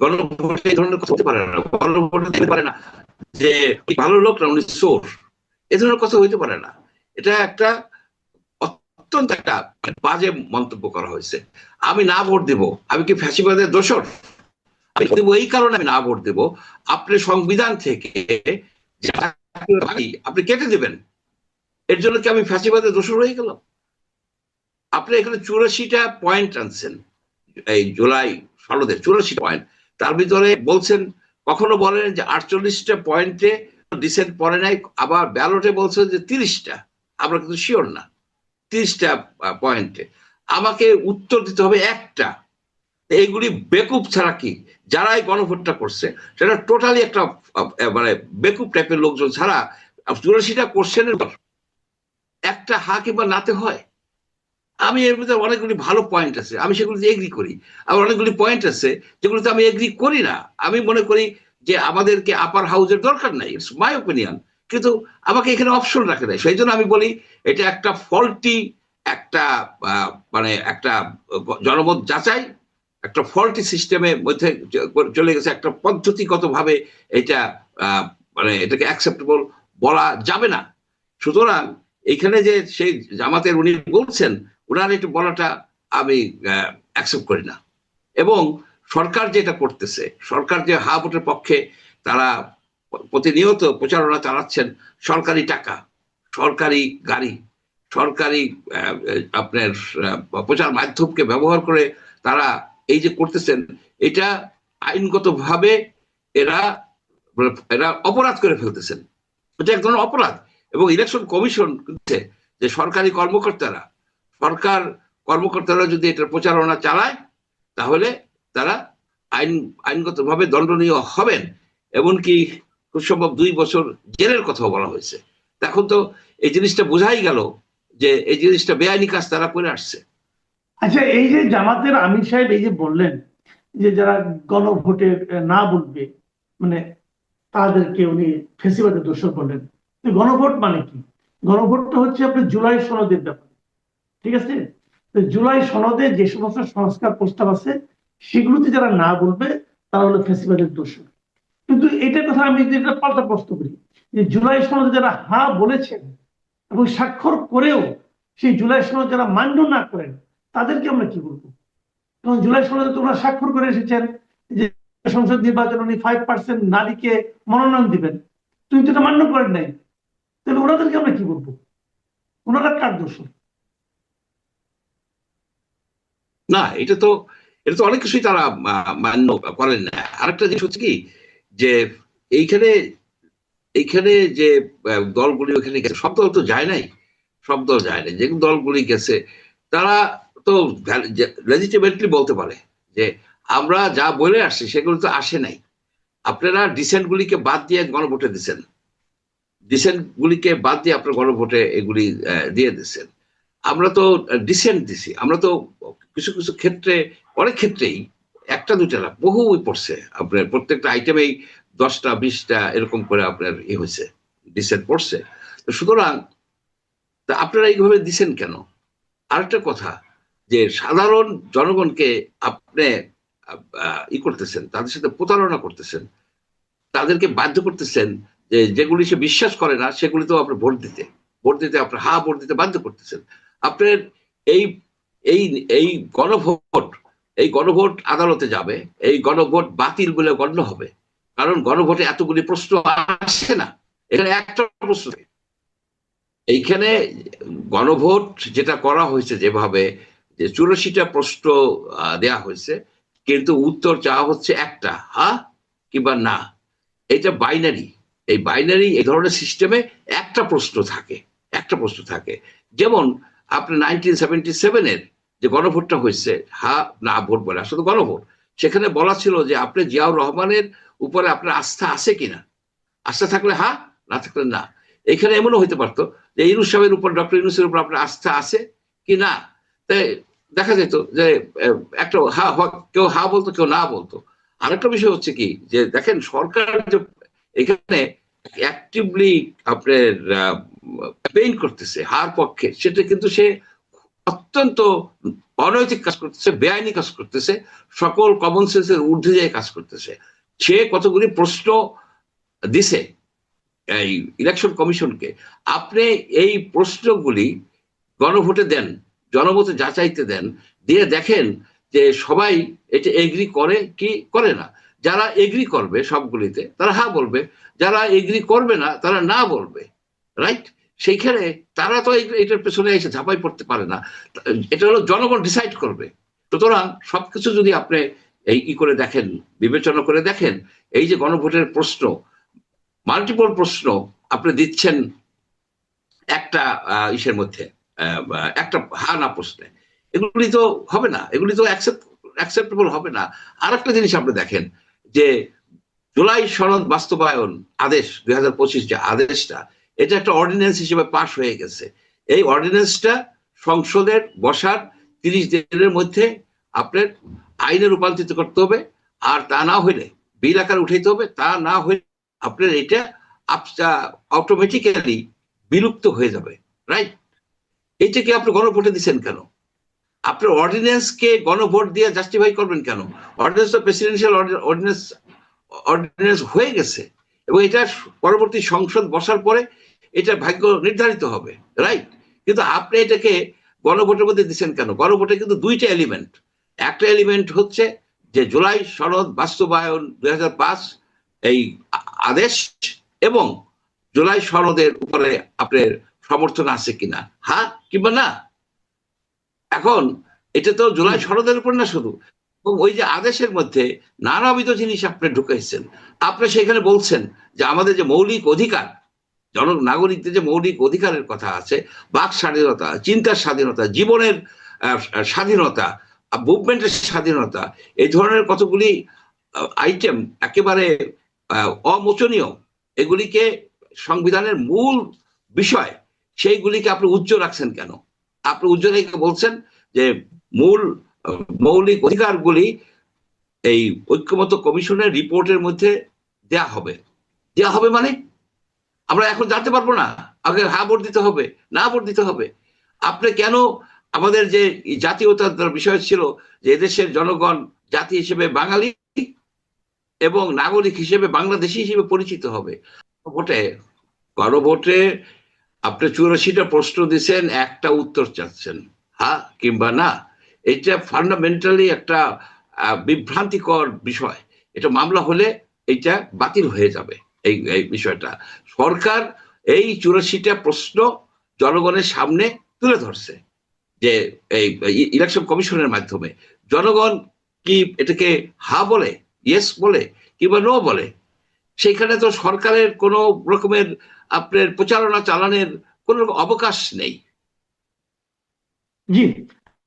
গণভোট এই ধরনের কথা হতে পারে না। গণভোট দিতে পারে না যে ভালো লোক না উনি চোর, এই ধরনের কথা হইতে পারে না। এটা একটা অত্যন্ত একটা বাজে মন্তব্য করা হয়েছে। আমি না ভোট দেব, আমি কি ফ্যাসিবাদের দোসর? আমি দেবো এই কারণে আমি না ভোট দেব, আপনি সংবিধান থেকে আপনি কেটে দেবেন, এর জন্য কি আমি ফ্যাসিবাদের দোসর হয়ে গেলাম? আপনি এখানে 84টা পয়েন্ট আনছেন, এই জুলাই 16 84 পয়েন্ট, তার ভিতরে বলছেন, কখনো বলেন যে 48টা পয়েন্টে ডিসেন্ট পড়ে নাই, আবার ব্যালটে বলছেন যে 30টা, আমরা কিন্তু শিওর না 30টা পয়েন্টে। আমাকে উত্তর দিতে হবে একটা। এইগুলি বেকুব ছাড়া কি? যারা এই গণভোটটা করছে সেটা টোটালি একটা মানে বেকুব টাইপের লোকজন ছাড়া 84টা কোশ্চেনের একটা হা কিংবা নাতে হয়। আমি এর মধ্যে অনেকগুলি ভালো পয়েন্ট আছে, আমি সেগুলিতে এগ্রি করি। আবার অনেকগুলি পয়েন্ট আছে যেগুলোতে আমি এগ্রি করি না। আমি মনে করি যে আমাদেরকে আপার হাউসের দরকার নাই, ইটস মাই ওপিনিয়ন, কিন্তু আমাকে এখানে অপশন রাখে দেয়। সেই জন্য আমি বলি এটা একটা ফল্টি, একটা মানে একটা জনমত যাচাই, একটা ফল্টি সিস্টেমের মধ্যে চলে গেছে। একটা পদ্ধতিগতভাবে এটা মানে এটাকে অ্যাকসেপ্টেবল বলা যাবে না। সুতরাং এইখানে যে সেই জামাতের উনি বলছেন, ওনার এটা বলাটা আমি অ্যাকসেপ্ট করি না। এবং সরকার যেটা করতেছে, সরকার যে হা ভোটের পক্ষে তারা প্রতিনিয়ত প্রচারণা চালাচ্ছেন, সরকারি টাকা, সরকারি গাড়ি, সরকারি আপনার প্রচার মাধ্যমকে ব্যবহার করে তারা এই যে করতেছেন, এটা আইনগতভাবে এরা এরা অপরাধ করে ফেলতেছেন। এটা এক ধরনের অপরাধ। এবং ইলেকশন কমিশন যে সরকারি কর্মকর্তারা যদি এটার প্রচারণা চালায় তাহলে তারা আইনগতভাবে দণ্ডনীয় হবেন, এমনকি খুব সম্ভব 2 বছর জেলের কথাও বলা হয়েছে। এখন তো এই জিনিসটা বোঝাই গেল যে এই জিনিসটা বেআইনি কাজ তারা করে আসছে। আচ্ছা, এই যে জামাতের আমির সাহেব এই যে বললেন যে যারা গণভোটে না বলবে মানে তাদেরকে উনি ফেসিবাদের দোষর বললেন। গণভোট মানে কি? গণভোটটা হচ্ছে আপনার জুলাই সনদের ব্যাপার, ঠিক আছে? তো জুলাই সনদে যে সমস্ত সংস্কার প্রস্তাব আছে সেগুলোতে যারা না বলবে তারা হলো ফেসিবাদের দোষর। কিন্তু এটার কথা আমি যদি এটা পাল্টা প্রশ্ন করি যে জুলাই সনদে যারা হ্যাঁ বলেছেন এবং স্বাক্ষর করেও সেই জুলাই সনদ যারা মান্য না করেন তাদেরকে আমরা কি বলবো? কারণ জুলাই সনদে তোমরা স্বাক্ষর করে এসেছেন যে সংসদ নির্বাচন উনি 5% নারীকে মনোনয়ন দিবেন, তুমি তো এটা মান্য করেন নাই, তাহলে ওনাদেরকে আমরা কি বলবো? ওনারা কার দোষর? না, এটা তো অনেক কিছুই তারা মান্য করেন না। আরেকটা জিনিস হচ্ছে কি যে এইখানে যে দলগুলি ওখানে গেছে, সব দল তো যায় নাই, যে দলগুলি গেছে তারা তো লেজিটিমেটলি বলতে পারে যে আমরা যা বলে আসছি সেগুলো তো আসে নাই। আপনারা ডিসেন্ট গুলিকে বাদ দিয়ে গণভোটে দিচ্ছেন, আপনার গণভোটে এগুলি দিয়ে দিচ্ছেন। আমরা তো ডিসেন্ট দিছি, আমরা তো কিছু কিছু ক্ষেত্রে, অনেক ক্ষেত্রেই একটা দুইটা না, বহু পড়ছে আপনার প্রত্যেকটা আইটেমেই 10টা 20টা এরকম করে আপনার হয়েছে, ডিসেন্ট পড়ছে। সুতরাং আপনারা এইভাবে দিচ্ছেন কেন? আরেকটা কথা যে সাধারণ জনগণকে আপনি করতেছেন, তাদের সাথে প্রতারণা করতেছেন, তাদেরকে বাধ্য করতেছেন যে যেগুলি সে বিশ্বাস করে না সেগুলিতেও আপনার ভোট দিতে আপনার ভোট দিতে বাধ্য করতেছেন। আপনার এই এই এই গণভোট আদালতে যাবে, এই গণভোট বাতিল বলে গণ্য হবে, কারণ গণভোটে এতগুলি প্রশ্ন আসে না, এখানে একটা প্রশ্ন। এইখানে গণভোট যেটা করা হয়েছে যেভাবে, যে 84টা প্রশ্ন দেয়া হয়েছে, কিন্তু উত্তর চাওয়া হচ্ছে একটা, হ্যাঁ কিংবা না। এটা বাইনারি। এই ধরনের সিস্টেমে একটা প্রশ্ন থাকে। যেমন আপনার 1977-এর যে গণভোটটা হয়েছে, হ্যাঁ না ভোট বলে আসলে গণভোট, সেখানে বলা ছিল যে আপনি জিয়াউর রহমানের উপরে আপনার আস্থা আছে কিনা, আস্থা থাকলে হ্যাঁ, না থাকলে না। এখানে এমনও হইতে পারতো যে ইউনূস সাহেবের উপর, ডক্টর ইউনূসের উপর আপনার আস্থা আছে কি না। তাই দেখা যেত যে একটা কেউ হ্যাঁ বলতো, কেউ না বলতো। আরেকটা বিষয় হচ্ছে কি যে দেখেন সরকার যে এখানে অ্যাক্টিভলি আপনার ক্যাম্পেইন করতেছে হার পক্ষে, সেটা কিন্তু সে অত্যন্ত অনৈতিক কাজ করতেছে, বেআইনি কাজ করতেছে, সকল কমন সেন্সের ঊর্ধ্বে যায় কাজ করতেছে। সে কতগুলি প্রশ্ন দিছে এই ইলেকশন কমিশনকে, আপনি এই প্রশ্নগুলি গণভোটে দেন, জনমতে যাচাইতে দেন, দিয়ে দেখেন যে সবাই এটা এগ্রি করে কি করে না। যারা এগ্রি করবে সবগুলিতে তারা হ্যাঁ বলবে, যারা এগ্রি করবে না তারা না বলবে, রাইট? সেইখানে তারা তো এটার পেছনে এসে ঝাঁপাই পড়তে পারে না, এটা হলো জনগণ ডিসাইড করবে। সুতরাং সবকিছু যদি আপনি এই করে দেখেন, বিবেচনা করে দেখেন, এই যে গণভোটের প্রশ্ন, মাল্টিপল প্রশ্ন আপনি দিচ্ছেন একটা ইসের মধ্যে, একটা হ্যাঁ না প্রশ্নে, এগুলি তো হবে না, এগুলি তো অ্যাকসেপ্টেবল হবে না। আর একটা জিনিস আপনি দেখেন যে জুলাই সনদ বাস্তবায়ন আদেশ 2025 যে আদেশটা, এটা একটা অর্ডিন্যান্স হিসেবে পাশ হয়ে গেছে। এই অর্ডিন্যান্সটা সংসদের বসার 30 দিনের মধ্যে আপনার আইনে রূপান্তরিত করতে হবে, আর তা না হইলে বিল আকারে উঠাইতে হবে, তা না হইলে আপনার এটা অটোমেটিক্যালি বিলুপ্ত হয়ে যাবে, রাইট? এইটাকে আপনি গণভোটে দিচ্ছেন কেন? আপনার অর্ডিন্যান্সকে গণভোট দিয়ে জাস্টিফাই করবেন কেন? অর্ডিন্যান্স তো প্রেসিডেন্সিয়াল অর্ডিন্যান্স হয়ে গেছে, এবং এটা পরবর্তী সংসদ বসার পরে এটা ভাগ্য নির্ধারিত হবে, রাইট? কিন্তু আপনি এটাকে গণভোটের মধ্যে দিচ্ছেন কেন? গণভোটে কিন্তু 2টা এলিমেন্ট। একটা এলিমেন্ট হচ্ছে যে জুলাই সনদ বাস্তবায়ন 2005 এই আদেশ, এবং জুলাই সনদের উপরে আপনার সমর্থন আছে কিনা, হ্যাঁ কিংবা না। এখন এটা তো জুলাই সনদের উপর না শুধু, এবং ওই যে আদেশের মধ্যে নানাবিধ জিনিস আপনি ঢুকাইছেন। আপনি সেখানে বলছেন যে আমাদের যে মৌলিক অধিকার, নাগরিকদের যে মৌলিক অধিকারের কথা আছে, বাক স্বাধীনতা, চিন্তার স্বাধীনতা, জীবনের স্বাধীনতা, মুভমেন্টের স্বাধীনতা, এই ধরনের কতগুলি আইটেম একেবারে অমোচনীয়, এগুলিকে সংবিধানের মূল বিষয়, সেইগুলিকে আপনি উজ্জ্বল রাখছেন কেন? আপনি উজ্জ্বল রেখে বলছেন যে মৌলিক অধিকারগুলি এই ঐক্যমত্য কমিশনের রিপোর্টের মধ্যে দেয়া হবে মানে আমরা এখন জানতে পারবো না, আগে হ্যাঁ ভোট দিতে হবে, না ভোট দিতে হবে। আপনি কেন আমাদের যে জাতীয়তার বিষয় ছিল যে এদেশের জনগণ জাতি হিসেবে বাঙালি এবং নাগরিক হিসেবে বাংলাদেশি হিসেবে পরিচিত হবে, গণভোটে আপনি 84টা প্রশ্ন দিচ্ছেন, একটা উত্তর চাচ্ছেন হ্যাঁ কিংবা না। এটা ফান্ডামেন্টালি একটা বিভ্রান্তিকর বিষয়। এটা মামলা হলে এটা বাতিল হয়ে যাবে। এই বিষয়টা সরকার এই 84টা প্রশ্ন জনগণের সামনে তুলে ধরছে, যে এই ইলেকশন কমিশনের মাধ্যমে জনগণ কি এটাকে হা বলে, ইয়েস বলে কিংবা নো বলে। সেইখানে তো সরকারের কোনো রকমের আপনার প্রচারণা চালানোর কোনো অবকাশ নেই। জি,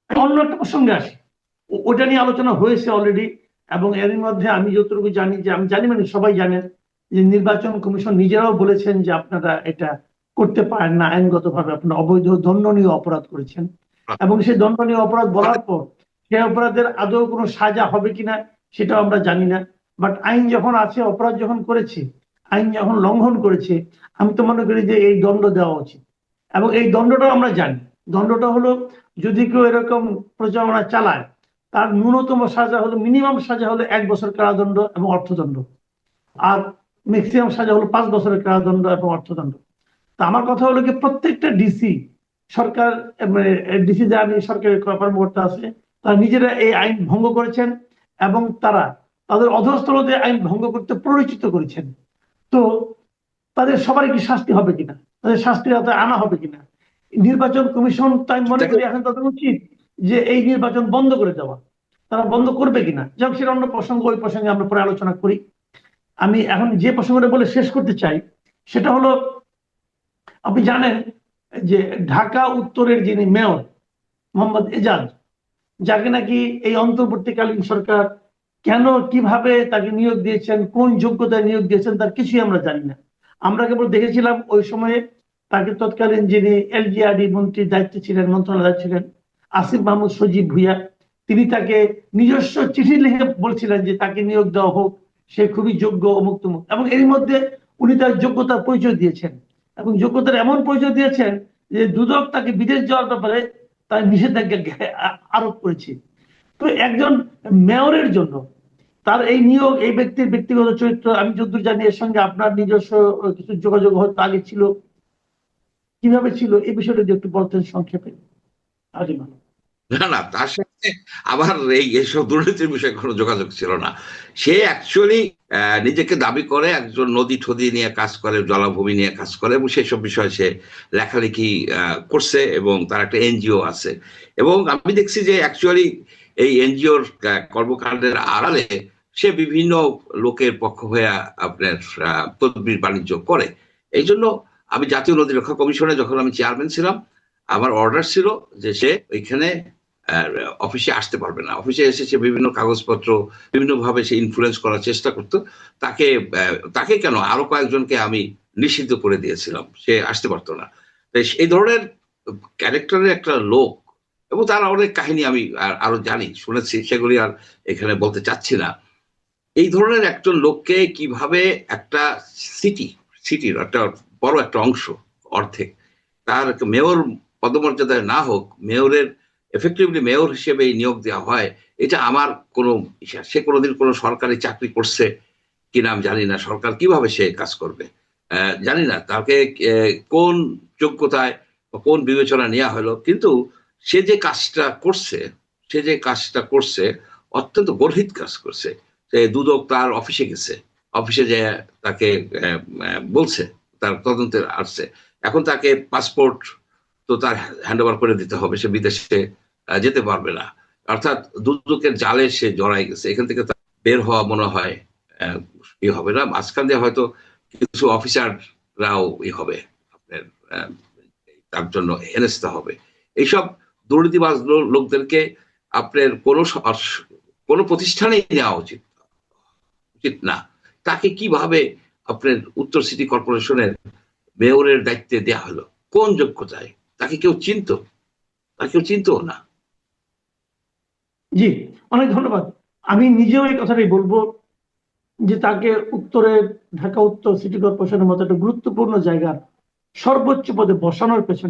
অন্য একটা প্রসঙ্গে আসি, ওটা নিয়ে আলোচনা হয়েছে অলরেডি, এবং এর মধ্যে আমি যতটুকু জানি, যে আমি জানি মানে সবাই জানেন, যে নির্বাচন কমিশন নিজেরাও বলেছেন যে আপনারা এটা করতে পারেন না, আইনগতভাবে আপনারা অবৈধ দণ্ডনীয় অপরাধ করেছেন। এবং সেই দণ্ডনীয় অপরাধ বলার পর সেই অপরাধের আদৌ কোনো সাজা হবে কিনা সেটাও আমরা জানি না। বাট আইন যখন আছে, অপরাধ যখন করেছে, আইন যখন লঙ্ঘন করেছে, আমি তো মনে করি যে এই দণ্ড দেওয়া উচিত। এবং এই দণ্ডটাও আমরা জানি, দণ্ডটা হলো যদি কেউ এরকম প্রচারণা চালায়, তার ন্যূনতম সাজা হলো, মিনিমাম সাজা হলো 1 বছর কারাদণ্ড এবং অর্থদণ্ড, আর ম্যাক্সিমাম সাজা হলো 5 বছরের কারাদণ্ড এবং অর্থদণ্ড। তা আমার কথা হলো কি, প্রত্যেকটা ডিসি সরকার, মানে ডিসি যারা সরকারের কর্মকর্তা আছে, তারা নিজেরা এই আইন ভঙ্গ করেছেন এবং তারা তাদের অধস্তনদের আইন ভঙ্গ করতে প্ররোচিত করেছেন। তো তাদের সবারই কি শাস্তি হবে কিনা, তাদের শাস্তির আওতায় আনা হবে কিনা? নির্বাচন কমিশন, তাই মনে করি এখন তাদের উচিত যে এই নির্বাচন বন্ধ করে দেওয়া। তারা বন্ধ করবে কিনা যাক সেটা অন্য প্রসঙ্গ, ওই প্রসঙ্গে আমরা পরে আলোচনা করি। আমি এখন যে প্রসঙ্গটা বলে শেষ করতে চাই সেটা হলো, আপনি জানেন যে ঢাকা উত্তরের যিনি মেয়র মোহাম্মদ এজাজ, যাকে নাকি এই অন্তর্বর্তীকালীন সরকার কেন কিভাবে তাকে নিয়োগ দিয়েছেন, কোন যোগ্যতায় নিয়োগ দিয়েছেন, তার কিছুই আমরা জানি না। আমরা কেবল দেখেছিলাম ওই সময়ে তাকে তৎকালীন যিনি এলজিআরডি মন্ত্রীর দায়িত্বে ছিলেন, মন্ত্রণালয়ে ছিলেন, আসিফ মাহমুদ সজীব ভুইয়া, তিনি তাকে নিজস্ব চিঠি লিখে বলছিলেন যে তাকে নিয়োগ দেওয়া হোক, সে খুবই যোগ্য, অমুক তমুক। এবং এর মধ্যে উনি তার যোগ্যতার পরিচয় দিয়েছেন, এবং যোগ্যতার এমন পরিচয় দিয়েছেন যে দুদক তাকে বিদেশ যাওয়ার ব্যাপারে তার নিষেধাজ্ঞা আরোপ করেছে। তো একজন মেয়রের জন্য তার এই নিয়োগ, এই ব্যক্তির ব্যক্তিগত চরিত্র, আমি যতদূর জানি এর সঙ্গে আপনার নিজস্ব কিছু যোগাযোগ হয়তো আগে ছিল, কিভাবে ছিল এই বিষয়টা যদি একটু বলতেন সংক্ষেপে। না, তার সাথে আমার এইসব দুর্নীতির বিষয়ে কোনো যোগাযোগ ছিল না। সে অ্যাকচুয়ালি নিজেকে দাবি করে একজন নদী ঠদি নিয়ে কাজ করে, জলাভূমি নিয়ে কাজ করে, এবং সেসব বিষয়ে সে লেখালেখি করছে, এবং তার একটা এনজিও আছে। এবং আমি দেখছি যে অ্যাকচুয়ালি এই এনজিওর কর্মকাণ্ডের আড়ালে সে বিভিন্ন লোকের পক্ষ হয়ে আপনার তদবির বাণিজ্য করে। এই জন্য আমি জাতীয় নদী রক্ষা কমিশনে যখন আমি চেয়ারম্যান ছিলাম, আমার অর্ডার ছিল যে সে ওইখানে অফিসে আসতে পারবে না। অফিসে এসে সে বিভিন্ন কাগজপত্র বিভিন্ন ভাবে সে ইনফ্লুয়েন্স করার চেষ্টা করতো। তাকে কেন, আরো কয়েকজনকে আমি নিষিদ্ধ করে দিয়েছিলাম, সে আসতে পারতো না। এই ধরনের ক্যারেক্টারের একটা লোক, এবং তার অনেক কাহিনী আমি আরো জানি, শুনেছি, সেগুলি আর এখানে বলতে চাচ্ছি না। এই ধরনের একজন লোককে কিভাবে একটা সিটির একটা বড় একটা অংশ, অর্ধেক, তার মেয়র পদমর্যাদায় না হোক, মেয়রের এফেক্টিভলি মেয়র হিসেবে নিয়োগ দেওয়া হয়, এটা আমার কোনো, সে কোনোদিন কোনো সরকারি চাকরি করছে কিনা আমি জানি না, সরকার কিভাবে সে কাজ করবে জানি না, তাকে কোন যোগ্যতায় কোন বিবেচনা নেওয়া হলো। কিন্তু সে যে কাজটা করছে অত্যন্ত গর্হিত কাজ করছে। সে দুদক তার অফিসে গেছে, অফিসে যে তাকে বলছে, তার তদন্তে আসছে, এখন তাকে পাসপোর্ট তো তার হ্যান্ড ওভার করে দিতে হবে, সে বিদেশে যেতে পারবে না। অর্থাৎ দুদকের জালে সে জড়াই গেছে, এখান থেকে তার বের হওয়া মনে হয় হবে না। মাঝখান দিয়ে হয়তো কিছু অফিসাররাও হবে আপনার তার জন্য হেনস্থা হবে। এইসব দুর্নীতিবাজ লোকদেরকে আপনার কোনো প্রতিষ্ঠানেই নেওয়া উচিত না। তাকে কিভাবে আপনার উত্তর সিটি কর্পোরেশনের মেয়রের দায়িত্বে দেওয়া হলো, কোন যোগ্যতায়? তাকে কেউ চিনতো? তাকে কেউ চিনতো না। জি, অনেক ধন্যবাদ। আমি নিজেও এই কথাটাই বলবো যে তাকে ঢাকা উত্তর সিটি কর্পোরেশনের মতো একটা গুরুত্বপূর্ণ জায়গার সর্বোচ্চ পদে বসানোর পেছনে